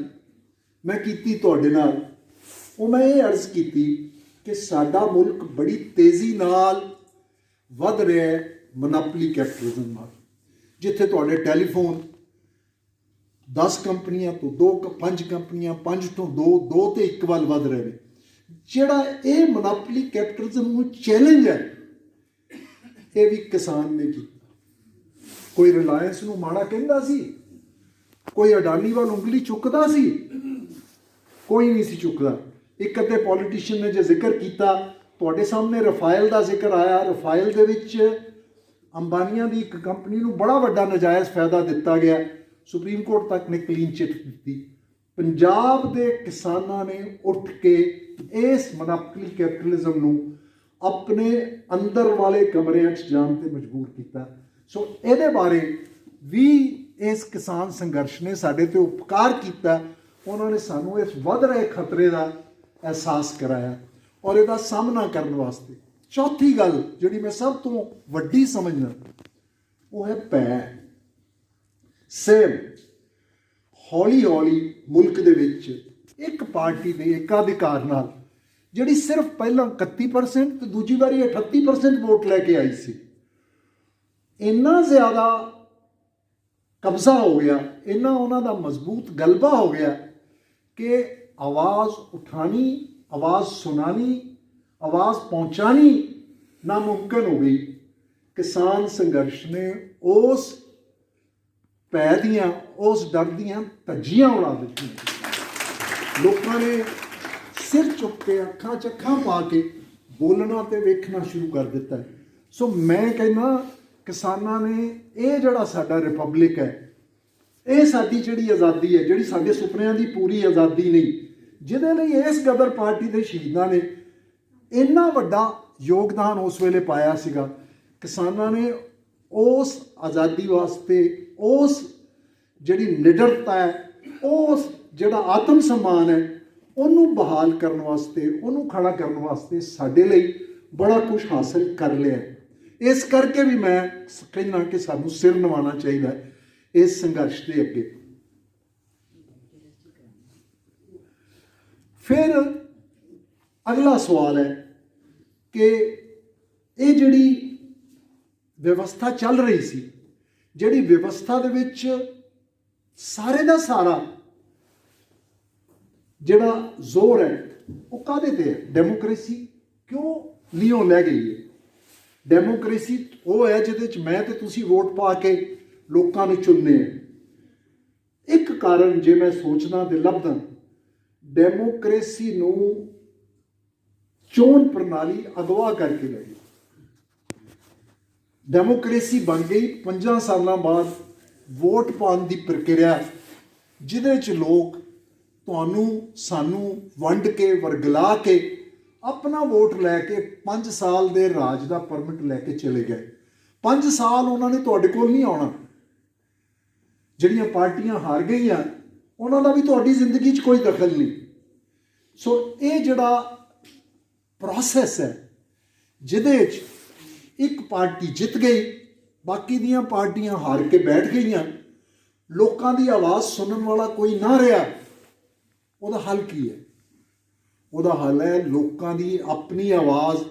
ਮੈਂ ਕੀਤੀ ਤੁਹਾਡੇ ਨਾਲ ਉਹ ਮੈਂ ਇਹ ਅਰਜ਼ ਕੀਤੀ ਕਿ ਸਾਡਾ ਮੁਲਕ ਬੜੀ ਤੇਜ਼ੀ ਨਾਲ ਵੱਧ ਰਿਹਾ ਹੈ ਮੋਨੋਪੋਲੀ ਕੈਪੀਟਲਿਜ਼ਮ ਨਾਲ, ਜਿੱਥੇ ਤੁਹਾਡੇ ਟੈਲੀਫੋਨ 10 ਕੰਪਨੀਆਂ ਤੋਂ 5 ਕੰਪਨੀਆਂ, 5 ਤੋਂ 2 ਤੇ 1 ਵੱਲ ਵੱਧ ਰਹੇ ਨੇ। ਜਿਹੜਾ ਇਹ ਮੋਨੋਪੋਲੀ ਕੈਪੀਟਲਿਜ਼ਮ ਨੂੰ ਚੈਲੰਜ ਹੈ ਇਹ ਵੀ ਕਿਸਾਨ ਨੇ ਕੀਤਾ। ਕੋਈ ਰਿਲਾਇੰਸ ਨੂੰ ਮਾੜਾ ਕਹਿੰਦਾ ਸੀ, ਕੋਈ ਅਡਾਨੀ ਵੱਲ ਉਂਗਲੀ ਚੁੱਕਦਾ ਸੀ, ਕੋਈ ਨਹੀਂ ਸੀ ਚੁੱਕਦਾ। ਇੱਕ ਅੱਧੇ ਪੋਲੀਟੀਸ਼ੀਅਨ ਨੇ ਜੇ ਜ਼ਿਕਰ ਕੀਤਾ, ਤੁਹਾਡੇ ਸਾਹਮਣੇ ਰਫਾਇਲ ਦਾ ਜ਼ਿਕਰ ਆਇਆ। ਰਫਾਇਲ ਦੇ ਵਿੱਚ ਅੰਬਾਨੀਆਂ ਦੀ ਇੱਕ ਕੰਪਨੀ ਨੂੰ ਬੜਾ ਵੱਡਾ ਨਜਾਇਜ਼ ਫਾਇਦਾ ਦਿੱਤਾ ਗਿਆ, ਸੁਪਰੀਮ ਕੋਰਟ ਤੱਕ ਨੇ ਕਲੀਨ ਚਿੱਟ ਦਿੱਤੀ। ਪੰਜਾਬ ਦੇ ਕਿਸਾਨਾਂ ਨੇ ਉੱਠ ਕੇ ਇਸ ਮੋਨੋਪੋਲੀ ਕੈਪੀਟਲਿਜ਼ਮ ਨੂੰ ਆਪਣੇ ਅੰਦਰ ਵਾਲੇ ਕਮਰਿਆਂ 'ਚ ਜਾਣ ਤੇ ਮਜਬੂਰ ਕੀਤਾ। ਸੋ ਇਹਦੇ ਬਾਰੇ ਵੀ ਇਸ ਕਿਸਾਨ ਸੰਘਰਸ਼ ਨੇ ਸਾਡੇ ਤੇ ਉਪਕਾਰ ਕੀਤਾ। ਉਹਨਾਂ ਨੇ ਸਾਨੂੰ ਇਸ ਵੱਧ ਰਹੇ ਖਤਰੇ ਦਾ ਅਹਿਸਾਸ ਕਰਾਇਆ ਔਰ ਇਹਦਾ ਸਾਹਮਣਾ ਕਰਨ ਵਾਸਤੇ। ਚੌਥੀ ਗੱਲ ਜਿਹੜੀ ਮੈਂ ਸਭ ਤੋਂ ਵੱਡੀ ਸਮਝਦਾ ਉਹ ਹੈ ਭੈ। ਸੇਮ ਹੌਲੀ ਹੌਲੀ ਮੁਲਕ ਦੇ ਵਿੱਚ ਇੱਕ ਪਾਰਟੀ ਦੇ ਏਕਾਧਿਕਾਰ ਨਾਲ ਜਿਹੜੀ ਸਿਰਫ ਪਹਿਲਾਂ 31% ਤੇ ਦੂਜੀ ਵਾਰੀ 38% ਵੋਟ ਲੈ ਕੇ ਆਈ ਸੀ, ਇੰਨਾ ਜ਼ਿਆਦਾ ਕਬਜ਼ਾ ਹੋ ਗਿਆ, ਇੰਨਾ ਉਹਨਾਂ ਦਾ ਮਜ਼ਬੂਤ ਗਲਬਾ ਹੋ ਗਿਆ ਕਿ आवाज़ उठानी, आवाज़ सुनानी, आवाज़ पहुंचानी नामुमकिन हो गई। किसान संघर्ष ने उस भै दियां, उस डर दियां धज्जियां उड़ा दी। लोगों ने सिर चुक के अखां 'च अखां पा के बोलना ते वेखना शुरू कर दिता है। सो मैं कहना किसानां ने ये जिहड़ा साडा रिपब्लिक है, ਇਹ ਸਾਡੀ ਜਿਹੜੀ ਆਜ਼ਾਦੀ ਹੈ, ਜਿਹੜੀ ਸਾਡੇ ਸੁਪਨਿਆਂ ਦੀ ਪੂਰੀ ਆਜ਼ਾਦੀ ਨਹੀਂ, ਜਿਹਦੇ ਲਈ ਇਸ ਗਦਰ ਪਾਰਟੀ ਦੇ ਸ਼ਹੀਦਾਂ ਨੇ ਇੰਨਾ ਵੱਡਾ ਯੋਗਦਾਨ ਉਸ ਵੇਲੇ ਪਾਇਆ ਸੀਗਾ। ਕਿਸਾਨਾਂ ਨੇ ਉਸ ਆਜ਼ਾਦੀ ਵਾਸਤੇ, ਉਸ ਜਿਹੜੀ ਨਿਡਰਤਾ ਹੈ, ਉਸ ਜਿਹੜਾ ਆਤਮ ਸਨਮਾਨ ਹੈ, ਉਹਨੂੰ ਬਹਾਲ ਕਰਨ ਵਾਸਤੇ, ਉਹਨੂੰ ਖੜਾ ਕਰਨ ਵਾਸਤੇ ਸਾਡੇ ਲਈ ਬੜਾ ਕੁਝ ਹਾਸਲ ਕਰ ਲਿਆ। ਇਸ ਕਰਕੇ ਵੀ ਮੈਂ ਕਹਿੰਦਾ ਕਿ ਸਾਨੂੰ ਸਿਰ ਨਿਵਾਉਣਾ ਚਾਹੀਦਾ ਹੈ ਇਸ ਸੰਘਰਸ਼ ਦੇ ਅੱਗੇ। ਫਿਰ ਅਗਲਾ ਸਵਾਲ ਹੈ ਕਿ ਇਹ ਜਿਹੜੀ ਵਿਵਸਥਾ ਚੱਲ ਰਹੀ ਸੀ, ਜਿਹੜੀ ਵਿਵਸਥਾ ਦੇ ਵਿੱਚ ਸਾਰੇ ਦਾ ਸਾਰਾ ਜਿਹੜਾ ਜ਼ੋਰ ਹੈ ਉਹ ਕਾਹਦੇ ਤੇ ਹੈ? ਡੈਮੋਕ੍ਰੇਸੀ ਕਿਉਂ ਲਿਓ ਲੈ ਗਈ ਹੈ? ਡੈਮੋਕ੍ਰੇਸੀ ਉਹ ਹੈ ਜਿਹਦੇ 'ਚ ਮੈਂ ਤੇ ਤੁਸੀਂ ਵੋਟ ਪਾ ਕੇ ਲੋਕਾਂ ਨੂੰ ਚੁਣਨੇ ਆ। ਇੱਕ ਕਾਰਨ ਜੇ ਮੈਂ ਸੋਚਦਾ ਤੇ ਲੱਭਦਾ, ਡੈਮੋਕ੍ਰੇਸੀ ਨੂੰ ਚੋਣ ਪ੍ਰਣਾਲੀ ਅਗਵਾ ਕਰਕੇ ਲੈ ਗਈ। ਡੈਮੋਕ੍ਰੇਸੀ ਬਣ ਗਈ 5 ਸਾਲਾਂ ਬਾਅਦ ਵੋਟ ਪਾਉਣ ਦੀ ਪ੍ਰਕਿਰਿਆ, ਜਿਹਦੇ 'ਚ ਲੋਕ ਤੁਹਾਨੂੰ ਸਾਨੂੰ ਵੰਡ ਕੇ ਵਰਗਲਾ ਕੇ ਆਪਣਾ ਵੋਟ ਲੈ ਕੇ 5 ਸਾਲ ਦੇ ਰਾਜ ਦਾ ਪਰਮਿਟ ਲੈ ਕੇ ਚਲੇ ਗਏ। 5 ਸਾਲ ਉਹਨਾਂ ਨੇ ਤੁਹਾਡੇ ਕੋਲ ਨਹੀਂ ਆਉਣਾ। ਜਿਹੜੀਆਂ ਪਾਰਟੀਆਂ ਹਾਰ ਗਈਆਂ ਉਹਨਾਂ ਦਾ ਵੀ ਤੁਹਾਡੀ ਜ਼ਿੰਦਗੀ 'ਚ ਕੋਈ ਦਖਲ ਨਹੀਂ। ਸੋ ਇਹ ਜਿਹੜਾ ਪ੍ਰੋਸੈਸ ਹੈ ਜਿਹਦੇ 'ਚ ਇੱਕ ਪਾਰਟੀ ਜਿੱਤ ਗਈ, ਬਾਕੀ ਦੀਆਂ ਪਾਰਟੀਆਂ ਹਾਰ ਕੇ ਬੈਠ ਗਈਆਂ, ਲੋਕਾਂ ਦੀ ਆਵਾਜ਼ ਸੁਣਨ ਵਾਲਾ ਕੋਈ ਨਾ ਰਿਹਾ, ਉਹਦਾ ਹੱਲ ਕੀ ਹੈ? ਉਹਦਾ ਹੱਲ ਹੈ ਲੋਕਾਂ ਦੀ ਆਪਣੀ ਆਵਾਜ਼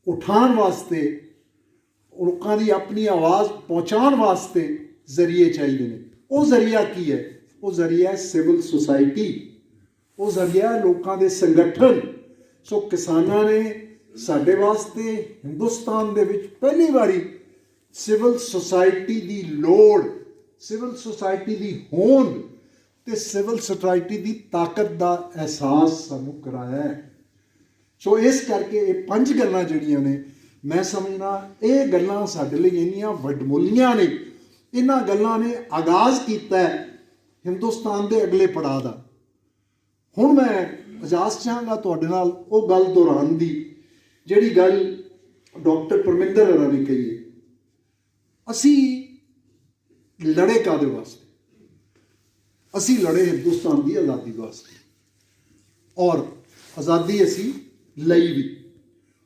ਉਠਾਉਣ ਵਾਸਤੇ, ਲੋਕਾਂ ਦੀ ਆਪਣੀ ਆਵਾਜ਼ ਪਹੁੰਚਾਉਣ ਵਾਸਤੇ ਜ਼ਰੀਏ ਚਾਹੀਦੇ ਨੇ। ਉਹ ਜ਼ਰੀਆ ਕੀ ਹੈ? ਉਹ ਜ਼ਰੀਆ ਸਿਵਲ ਸੁਸਾਇਟੀ, ਉਹ ਜ਼ਰੀਆ ਲੋਕਾਂ ਦੇ ਸੰਗਠਨ। ਸੋ ਕਿਸਾਨਾਂ ਨੇ ਸਾਡੇ ਵਾਸਤੇ ਹਿੰਦੁਸਤਾਨ ਦੇ ਵਿੱਚ ਪਹਿਲੀ ਵਾਰੀ ਸਿਵਲ ਸੁਸਾਇਟੀ ਦੀ ਲੋੜ, ਸਿਵਲ ਸੁਸਾਇਟੀ ਦੀ ਹੋਂਦ ਤੇ ਸਿਵਲ ਸੁਸਾਇਟੀ ਦੀ ਤਾਕਤ ਦਾ ਅਹਿਸਾਸ ਸਾਨੂੰ ਕਰਾਇਆ ਹੈ। ਸੋ ਇਸ ਕਰਕੇ ਇਹ 5 ਗੱਲਾਂ ਜਿਹੜੀਆਂ ਨੇ, ਮੈਂ ਸਮਝਦਾ ਇਹ ਗੱਲਾਂ ਸਾਡੇ ਲਈ ਇੰਨੀਆਂ ਵੱਡਮੁੱਲੀਆਂ ਨੇ। ਇਹਨਾਂ ਗੱਲਾਂ ਨੇ ਆਗਾਜ਼ ਕੀਤਾ ਹੈ ਹਿੰਦੁਸਤਾਨ ਦੇ ਅਗਲੇ ਪੜਾਅ ਦਾ। ਹੁਣ ਮੈਂ ਇਜਾਜ਼ਤ ਚਾਹਾਂਗਾ ਤੁਹਾਡੇ ਨਾਲ ਉਹ ਗੱਲ ਦੁਹਰਾਉਣ ਦੀ ਜਿਹੜੀ ਗੱਲ ਡਾਕਟਰ ਪਰਮਿੰਦਰ ਹੋਰਾਂ ਨੇ ਕਹੀ ਹੈ। ਅਸੀਂ ਲੜੇ ਕਾਹਦੇ ਵਾਸਤੇ? ਅਸੀਂ ਲੜੇ ਹਿੰਦੁਸਤਾਨ ਦੀ ਆਜ਼ਾਦੀ ਵਾਸਤੇ, ਔਰ ਆਜ਼ਾਦੀ ਅਸੀਂ ਲਈ ਵੀ।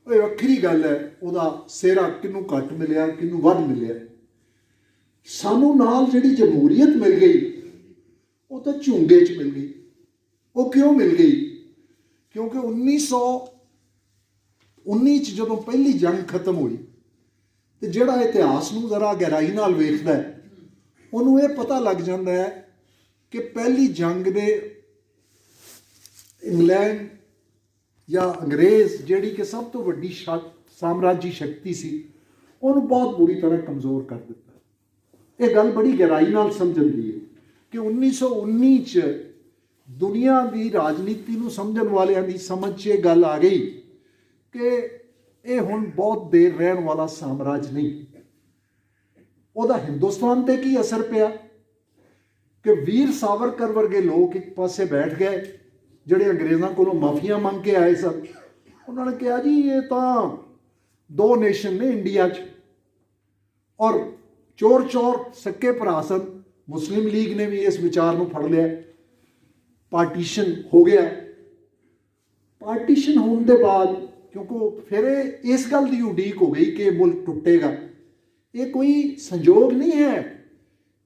ਇਹ ਵੱਖਰੀ ਗੱਲ ਹੈ ਉਹਦਾ ਸਿਹਰਾ ਕਿਹਨੂੰ ਘੱਟ ਮਿਲਿਆ, ਕਿਹਨੂੰ ਵੱਧ ਮਿਲਿਆ। ਸਾਨੂੰ ਨਾਲ ਜਿਹੜੀ ਜਮਹੂਰੀਅਤ ਮਿਲ ਗਈ ਉਹ ਤਾਂ ਝੁੰਗੇ 'ਚ ਮਿਲ ਗਈ। ਉਹ ਕਿਉਂ ਮਿਲ ਗਈ? ਕਿਉਂਕਿ 1919 'ਚ ਜਦੋਂ ਪਹਿਲੀ ਜੰਗ ਖਤਮ ਹੋਈ, ਤੇ ਜਿਹੜਾ ਇਤਿਹਾਸ ਨੂੰ ਜ਼ਰਾ ਗਹਿਰਾਈ ਨਾਲ ਵੇਖਦਾ ਹੈ ਉਹਨੂੰ ਇਹ ਪਤਾ ਲੱਗ ਜਾਂਦਾ ਹੈ ਕਿ ਪਹਿਲੀ ਜੰਗ ਦੇ ਇੰਗਲੈਂਡ ਜਾਂ ਅੰਗਰੇਜ਼, ਜਿਹੜੀ ਕਿ ਸਭ ਤੋਂ ਵੱਡੀ ਸਾਮਰਾਜੀ ਸ਼ਕਤੀ ਸੀ, ਉਹਨੂੰ ਬਹੁਤ ਬੁਰੀ ਤਰ੍ਹਾਂ ਕਮਜ਼ੋਰ ਕਰ ਦਿੱਤਾ। ਇਹ ਗੱਲ ਬੜੀ ਗਹਿਰਾਈ ਨਾਲ ਸਮਝਣ ਦੀ ਹੈ ਕਿ 1919 'ਚ ਦੁਨੀਆ ਦੀ ਰਾਜਨੀਤੀ ਨੂੰ ਸਮਝਣ ਵਾਲਿਆਂ ਦੀ ਸਮਝ 'ਚ ਇਹ ਗੱਲ ਆ ਗਈ ਕਿ ਇਹ ਹੁਣ ਬਹੁਤ ਦੇਰ ਰਹਿਣ ਵਾਲਾ ਸਾਮਰਾਜ ਨਹੀਂ। ਉਹਦਾ ਹਿੰਦੁਸਤਾਨ 'ਤੇ ਕੀ ਅਸਰ ਪਿਆ ਕਿ ਵੀਰ ਸਾਵਰਕਰ ਵਰਗੇ ਲੋਕ ਇੱਕ ਪਾਸੇ ਬੈਠ ਗਏ, ਜਿਹੜੇ ਅੰਗਰੇਜ਼ਾਂ ਕੋਲੋਂ ਮਾਫੀਆਂ ਮੰਗ ਕੇ ਆਏ ਸਨ। ਉਹਨਾਂ ਨੇ ਕਿਹਾ ਜੀ ਇਹ ਤਾਂ 2 ਨੇਸ਼ਨ ਨੇ ਇੰਡੀਆ 'ਚ, ਔਰ ਚੋਰ ਸੱਕੇ ਭਰਾ ਸਨ। ਮੁਸਲਿਮ ਲੀਗ ਨੇ ਵੀ ਇਸ ਵਿਚਾਰ ਨੂੰ ਫੜ ਲਿਆ, ਪਾਰਟੀਸ਼ਨ ਹੋ ਗਿਆ। ਪਾਰਟੀਸ਼ਨ ਹੋਣ ਦੇ ਬਾਅਦ ਕਿਉਂਕਿ ਫਿਰ ਇਸ ਗੱਲ ਦੀ ਉਡੀਕ ਹੋ ਗਈ ਕਿ ਇਹ ਮੁਲਕ ਟੁੱਟੇਗਾ। ਇਹ ਕੋਈ ਸੰਜੋਗ ਨਹੀਂ ਹੈ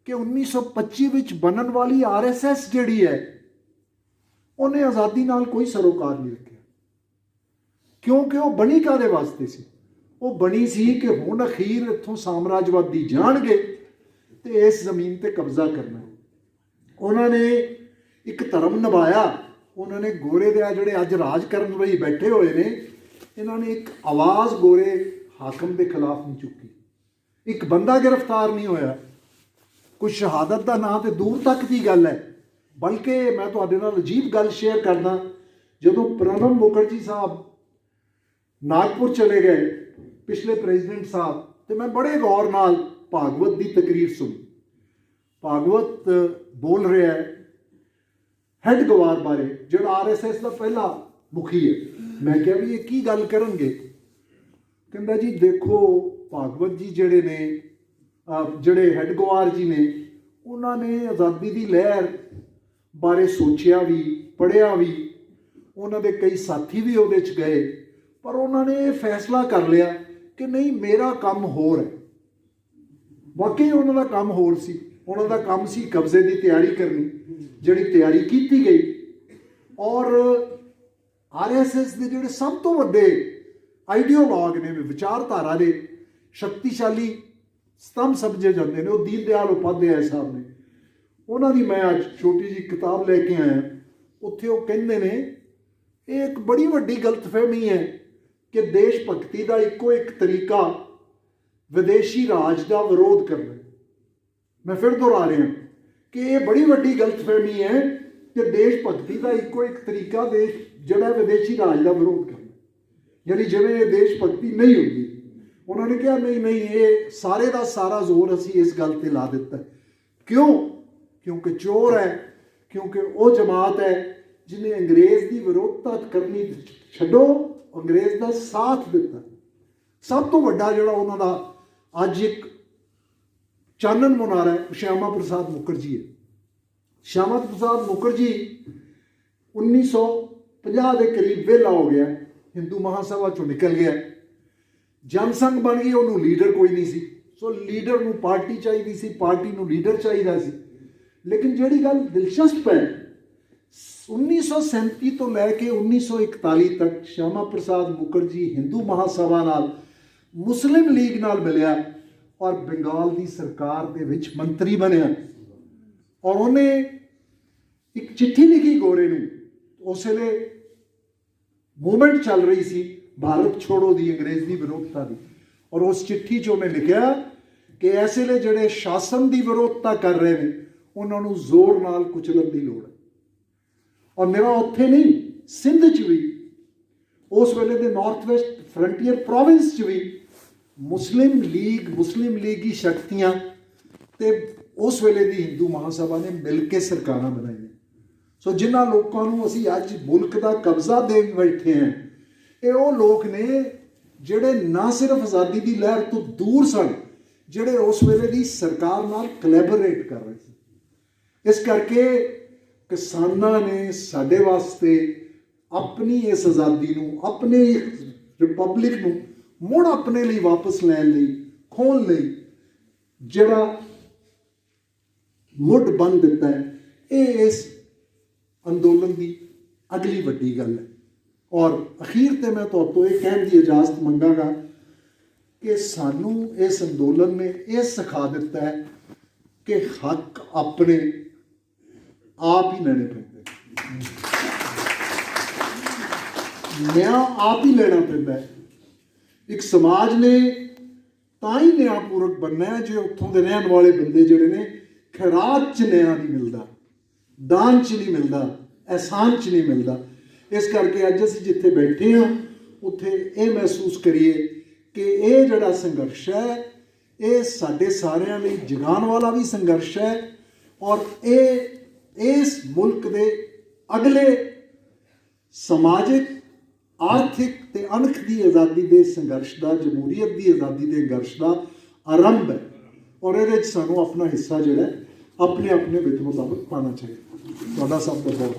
ਕਿ 1925 ਵਿੱਚ ਬਣਨ ਵਾਲੀ RSS ਜਿਹੜੀ ਹੈ ਉਹਨੇ ਆਜ਼ਾਦੀ ਨਾਲ ਕੋਈ ਸਰੋਕਾਰ ਨਹੀਂ ਰੱਖਿਆ। ਕਿਉਂਕਿ ਉਹ ਬਣੀ ਕਾਹਦੇ ਵਾਸਤੇ ਸੀ? ਉਹ ਬਣੀ ਸੀ ਕਿ ਹੁਣ ਅਖੀਰ ਇੱਥੋਂ ਸਾਮਰਾਜਵਾਦੀ ਜਾਣਗੇ ਤੇ ਇਸ ਜ਼ਮੀਨ ਤੇ ਕਬਜ਼ਾ ਕਰਨਾ। ਉਹਨਾਂ ਨੇ ਇੱਕ ਧਰਮ ਨਿਭਾਇਆ। ਉਹਨਾਂ ਨੇ ਗੋਰੇ ਦੇ ਜਿਹੜੇ ਅੱਜ ਰਾਜ ਕਰਨ ਲਈ ਬੈਠੇ ਹੋਏ ਨੇ, ਇਹਨਾਂ ਨੇ ਇੱਕ ਆਵਾਜ਼ ਗੋਰੇ ਹਾਕਮ ਦੇ ਖਿਲਾਫ ਨਹੀਂ ਚੁੱਕੀ। ਇੱਕ ਬੰਦਾ ਗ੍ਰਿਫਤਾਰ ਨਹੀਂ ਹੋਇਆ। ਕੋਈ ਸ਼ਹਾਦਤ ਦਾ ਨਾਂ ਤੇ ਦੂਰ ਤੱਕ ਦੀ ਗੱਲ ਹੈ। ਬਲਕਿ ਮੈਂ ਤੁਹਾਡੇ ਨਾਲ ਅਜੀਬ ਗੱਲ ਸ਼ੇਅਰ ਕਰਦਾ, ਜਦੋਂ ਪ੍ਰਣਬ ਮੁਖਰਜੀ ਸਾਹਿਬ ਨਾਗਪੁਰ ਚਲੇ ਗਏ, ਪਿਛਲੇ ਪ੍ਰੈਜ਼ੀਡੈਂਟ ਸਾਹਿਬ, ਤੇ ਮੈਂ ਬੜੇ ਗੌਰ ਨਾਲ ਭਾਗਵਤ ਦੀ ਤਕਰੀਰ ਸੁਣੀ। ਭਾਗਵਤ ਬੋਲ ਰਿਹਾ ਹੈ ਹੈਡ ਗਵਾਰ ਬਾਰੇ, ਜਿਹੜਾ RSS ਦਾ ਪਹਿਲਾ ਮੁਖੀ ਹੈ। ਮੈਂ ਕਿਹਾ ਵੀ ਇਹ ਕੀ ਗੱਲ ਕਰਨਗੇ? ਕਹਿੰਦਾ ਜੀ ਦੇਖੋ ਭਾਗਵਤ ਜੀ ਜਿਹੜੇ ਨੇ, ਜਿਹੜੇ ਹੈਡ ਗਵਾਰ ਜੀ ਨੇ, ਉਹਨਾਂ ਨੇ ਆਜ਼ਾਦੀ ਦੀ ਲਹਿਰ ਬਾਰੇ ਸੋਚਿਆ ਵੀ, ਪੜ੍ਹਿਆ ਵੀ, ਉਹਨਾਂ ਦੇ ਕਈ ਸਾਥੀ ਵੀ ਉਹਦੇ 'ਚ ਗਏ, ਪਰ ਉਹਨਾਂ ਨੇ ਇਹ ਫੈਸਲਾ ਕਰ ਲਿਆ ਕਿ ਨਹੀਂ, ਮੇਰਾ ਕੰਮ ਹੋਰ ਹੈ। ਵਾਕਈ ਉਹਨਾਂ ਦਾ ਕੰਮ ਹੋਰ ਸੀ। ਉਹਨਾਂ ਦਾ ਕੰਮ ਸੀ ਕਬਜ਼ੇ ਦੀ ਤਿਆਰੀ ਕਰਨੀ, ਜਿਹੜੀ ਤਿਆਰੀ ਕੀਤੀ ਗਈ। ਔਰ RSS ਦੇ ਜਿਹੜੇ ਸਭ ਤੋਂ ਵੱਡੇ ਆਈਡੀਓਲੌਗ ਨੇ, ਵਿਚਾਰਧਾਰਾ ਦੇ ਸ਼ਕਤੀਸ਼ਾਲੀ ਸਤੰਭ ਸਮਝੇ ਜਾਂਦੇ ਨੇ, ਉਹ ਦੀਨ ਦਿਆਲ ਉਪਾਧਿਆਏ ਸਾਹਿਬ ਨੇ। ਉਹਨਾਂ ਦੀ ਮੈਂ ਅੱਜ ਛੋਟੀ ਜਿਹੀ ਕਿਤਾਬ ਲੈ ਕੇ ਆਇਆ। ਉੱਥੇ ਉਹ ਕਹਿੰਦੇ ਨੇ ਇਹ ਇੱਕ ਬੜੀ ਵੱਡੀ ਗਲਤਫਹਿਮੀ ਹੈ ਕਿ ਦੇਸ਼ ਭਗਤੀ ਦਾ ਇੱਕੋ ਇੱਕ ਤਰੀਕਾ ਵਿਦੇਸ਼ੀ ਰਾਜ ਦਾ ਵਿਰੋਧ ਕਰਨਾ। ਮੈਂ ਫਿਰ ਦੁਹਰਾ ਰਿਹਾ ਕਿ ਇਹ ਬੜੀ ਵੱਡੀ ਗਲਤਫਹਿਮੀ ਹੈ ਕਿ ਦੇਸ਼ ਭਗਤੀ ਦਾ ਇੱਕੋ ਇੱਕ ਤਰੀਕਾ ਜਿਹੜਾ ਵਿਦੇਸ਼ੀ ਰਾਜ ਦਾ ਵਿਰੋਧ ਕਰਨਾ, ਯਾਨੀ ਜਿਵੇਂ ਇਹ ਦੇਸ਼ ਭਗਤੀ ਨਹੀਂ ਹੁੰਦੀ। ਉਹਨਾਂ ਨੇ ਕਿਹਾ ਨਹੀਂ, ਇਹ ਸਾਰੇ ਦਾ ਸਾਰਾ ਜ਼ੋਰ ਅਸੀਂ ਇਸ ਗੱਲ ਤੇ ਲਾ ਦਿੱਤਾ। ਕਿਉਂ? ਕਿਉਂਕਿ ਚੋਰ ਹੈ, ਕਿਉਂਕਿ ਉਹ ਜਮਾਤ ਹੈ ਜਿਹਨੇ ਅੰਗਰੇਜ਼ ਦੀ ਵਿਰੋਧਤਾ ਕਰਨੀ ਛੱਡੋ, ਅੰਗਰੇਜ਼ ਦਾ ਸਾਥ ਦਿੱਤਾ। ਸਭ ਤੋਂ ਵੱਡਾ ਜਿਹੜਾ ਉਹਨਾਂ ਦਾ ਅੱਜ ਇੱਕ ਚਾਨਣ ਮੁਨਾਰਾ ਹੈ, ਸ਼ਿਆਮਾ ਪ੍ਰਸਾਦ ਮੁਖਰਜੀ ਹੈ। ਸ਼ਿਆਮਾ ਪ੍ਰਸਾਦ ਮੁਖਰਜੀ 1950 ਦੇ ਕਰੀਬ ਵਿਹਲਾ ਹੋ ਗਿਆ, ਹਿੰਦੂ ਮਹਾਸਭਾ ਚੋਂ ਨਿਕਲ ਗਿਆ, ਜਨਸੰਘ ਬਣ ਗਈ, ਉਹਨੂੰ ਲੀਡਰ ਕੋਈ ਨਹੀਂ ਸੀ। ਸੋ ਲੀਡਰ ਨੂੰ ਪਾਰਟੀ ਚਾਹੀਦੀ ਸੀ, ਪਾਰਟੀ ਨੂੰ ਲੀਡਰ ਚਾਹੀਦਾ ਸੀ। ਲੇਕਿਨ ਜਿਹੜੀ ਗੱਲ ਦਿਲਚਸਪ ਹੈ, 1937 ਤੋਂ ਲੈ ਕੇ 1941 ਤੱਕ ਸ਼ਿਆਮਾ ਪ੍ਰਸਾਦ ਮੁਖਰਜੀ ਹਿੰਦੂ ਮਹਾਸਭਾ ਨਾਲ, ਮੁਸਲਿਮ ਲੀਗ ਨਾਲ ਮਿਲਿਆ ਔਰ ਬੰਗਾਲ ਦੀ ਸਰਕਾਰ ਦੇ ਵਿੱਚ ਮੰਤਰੀ ਬਣਿਆ। ਔਰ ਉਹਨੇ ਇੱਕ ਚਿੱਠੀ ਲਿਖੀ ਗੋਰੇ ਨੂੰ, ਉਸ ਵੇਲੇ ਮੂਵਮੈਂਟ ਚੱਲ ਰਹੀ ਸੀ ਭਾਰਤ ਛੋੜੋ ਦੀ, ਅੰਗਰੇਜ਼ ਦੀ ਵਿਰੋਧਤਾ ਦੀ। ਔਰ ਉਸ ਚਿੱਠੀ 'ਚ ਉਹਨੇ ਲਿਖਿਆ ਕਿ ਇਸ ਵੇਲੇ ਜਿਹੜੇ ਸ਼ਾਸਨ ਦੀ ਵਿਰੋਧਤਾ ਕਰ ਰਹੇ ਨੇ, ਉਹਨਾਂ ਨੂੰ ਜ਼ੋਰ ਨਾਲ ਕੁਚਲਣ ਦੀ ਲੋੜ ਹੈ। ਔਰ ਮੇਰਾ ਉੱਥੇ ਨਹੀਂ, ਸਿੰਧ 'ਚ ਵੀ, ਉਸ ਵੇਲੇ ਦੇ ਨਾਰਥ ਵੈਸਟ ਫਰੰਟੀਅਰ ਪ੍ਰੋਵਿੰਸ 'ਚ ਵੀ ਮੁਸਲਿਮ ਲੀਗੀ ਸ਼ਕਤੀਆਂ ਤੇ ਉਸ ਵੇਲੇ ਦੀ ਹਿੰਦੂ ਮਹਾਸਭਾ ਨੇ ਮਿਲ ਕੇ ਸਰਕਾਰਾਂ ਬਣਾਈਆਂ। ਸੋ ਜਿਨ੍ਹਾਂ ਲੋਕਾਂ ਨੂੰ ਅਸੀਂ ਅੱਜ ਮੁਲਕ ਦਾ ਕਬਜ਼ਾ ਦੇਣ ਬੈਠੇ ਹਾਂ, ਇਹ ਉਹ ਲੋਕ ਨੇ ਜਿਹੜੇ ਨਾ ਸਿਰਫ ਆਜ਼ਾਦੀ ਦੀ ਲਹਿਰ ਤੋਂ ਦੂਰ ਸਨ, ਜਿਹੜੇ ਉਸ ਵੇਲੇ ਦੀ ਸਰਕਾਰ ਨਾਲ ਕੋਲੈਬੋਰੇਟ ਕਰ ਰਹੇ ਸੀ। ਇਸ ਕਰਕੇ ਕਿਸਾਨਾਂ ਨੇ ਸਾਡੇ ਵਾਸਤੇ ਆਪਣੀ ਇਸ ਆਜ਼ਾਦੀ ਨੂੰ, ਆਪਣੀ ਰਿਪਬਲਿਕ ਨੂੰ ਮੁੜ ਆਪਣੇ ਲਈ ਵਾਪਸ ਲੈਣ ਲਈ, ਖੋਹਣ ਲਈ ਜਿਹੜਾ ਮੁੱਢ ਬੰਨ੍ਹ ਦਿੱਤਾ ਹੈ, ਇਹ ਇਸ ਅੰਦੋਲਨ ਦੀ ਅਗਲੀ ਵੱਡੀ ਗੱਲ ਹੈ। ਔਰ ਅਖੀਰ ਤੇ ਮੈਂ ਤੁਹਾਤੋਂ ਇਹ ਕਹਿਣ ਦੀ ਇਜਾਜ਼ਤ ਮੰਗਾਂਗਾ ਕਿ ਸਾਨੂੰ ਇਸ ਅੰਦੋਲਨ ਨੇ ਇਹ ਸਿਖਾ ਦਿੱਤਾ ਹੈ ਕਿ ਹੱਕ ਆਪਣੇ ਆਪ ਹੀ ਲੈਣੇ ਪੈਂਦੇ, ਨਿਆਂ ਆਪ ਹੀ ਲੈਣਾ ਪੈਂਦਾ ਹੈ। ਇੱਕ ਸਮਾਜ ਨੇ ਤਾਂ ਹੀ ਨਿਆਂਪੂਰਕ ਬਣਨਾ ਹੈ ਜੇ ਉੱਥੋਂ ਦੇ ਰਹਿਣ ਵਾਲੇ ਬੰਦੇ ਜਿਹੜੇ ਨੇ, ਖੈਰਾਤ 'ਚ ਨਿਆਂ ਨਹੀਂ ਮਿਲਦਾ, ਦਾਨ 'ਚ ਨਹੀਂ ਮਿਲਦਾ, ਅਹਿਸਾਨ 'ਚ ਨਹੀਂ ਮਿਲਦਾ। ਇਸ ਕਰਕੇ ਅੱਜ ਅਸੀਂ ਜਿੱਥੇ ਬੈਠੇ ਹਾਂ, ਉੱਥੇ ਇਹ ਮਹਿਸੂਸ ਕਰੀਏ ਕਿ ਇਹ ਜਿਹੜਾ ਸੰਘਰਸ਼ ਹੈ, ਇਹ ਸਾਡੇ ਸਾਰਿਆਂ ਲਈ ਜਗਾਉਣ ਵਾਲਾ ਵੀ ਸੰਘਰਸ਼ ਹੈ। ਔਰ ਇਹ ਇਸ ਮੁਲਕ ਦੇ ਅਗਲੇ ਸਮਾਜਿਕ, ਆਰਥਿਕ ਤੇ ਅਣਖ ਦੀ ਆਜ਼ਾਦੀ ਦੇ ਸੰਘਰਸ਼ ਦਾ, ਜਮਹੂਰੀਅਤ ਦੀ ਆਜ਼ਾਦੀ ਦੇ ਸੰਘਰਸ਼ ਦਾ ਆਰੰਭ ਹੈ। ਔਰ ਇਹਦੇ ਵਿੱਚ ਸਾਨੂੰ ਆਪਣਾ ਹਿੱਸਾ ਜਿਹੜਾ ਆਪਣੇ ਵਿਧ ਮੁਤਾਬਕ ਪਾਉਣਾ ਚਾਹੀਦਾ। ਤੁਹਾਡਾ ਸਭ ਦਾ ਬਹੁਤ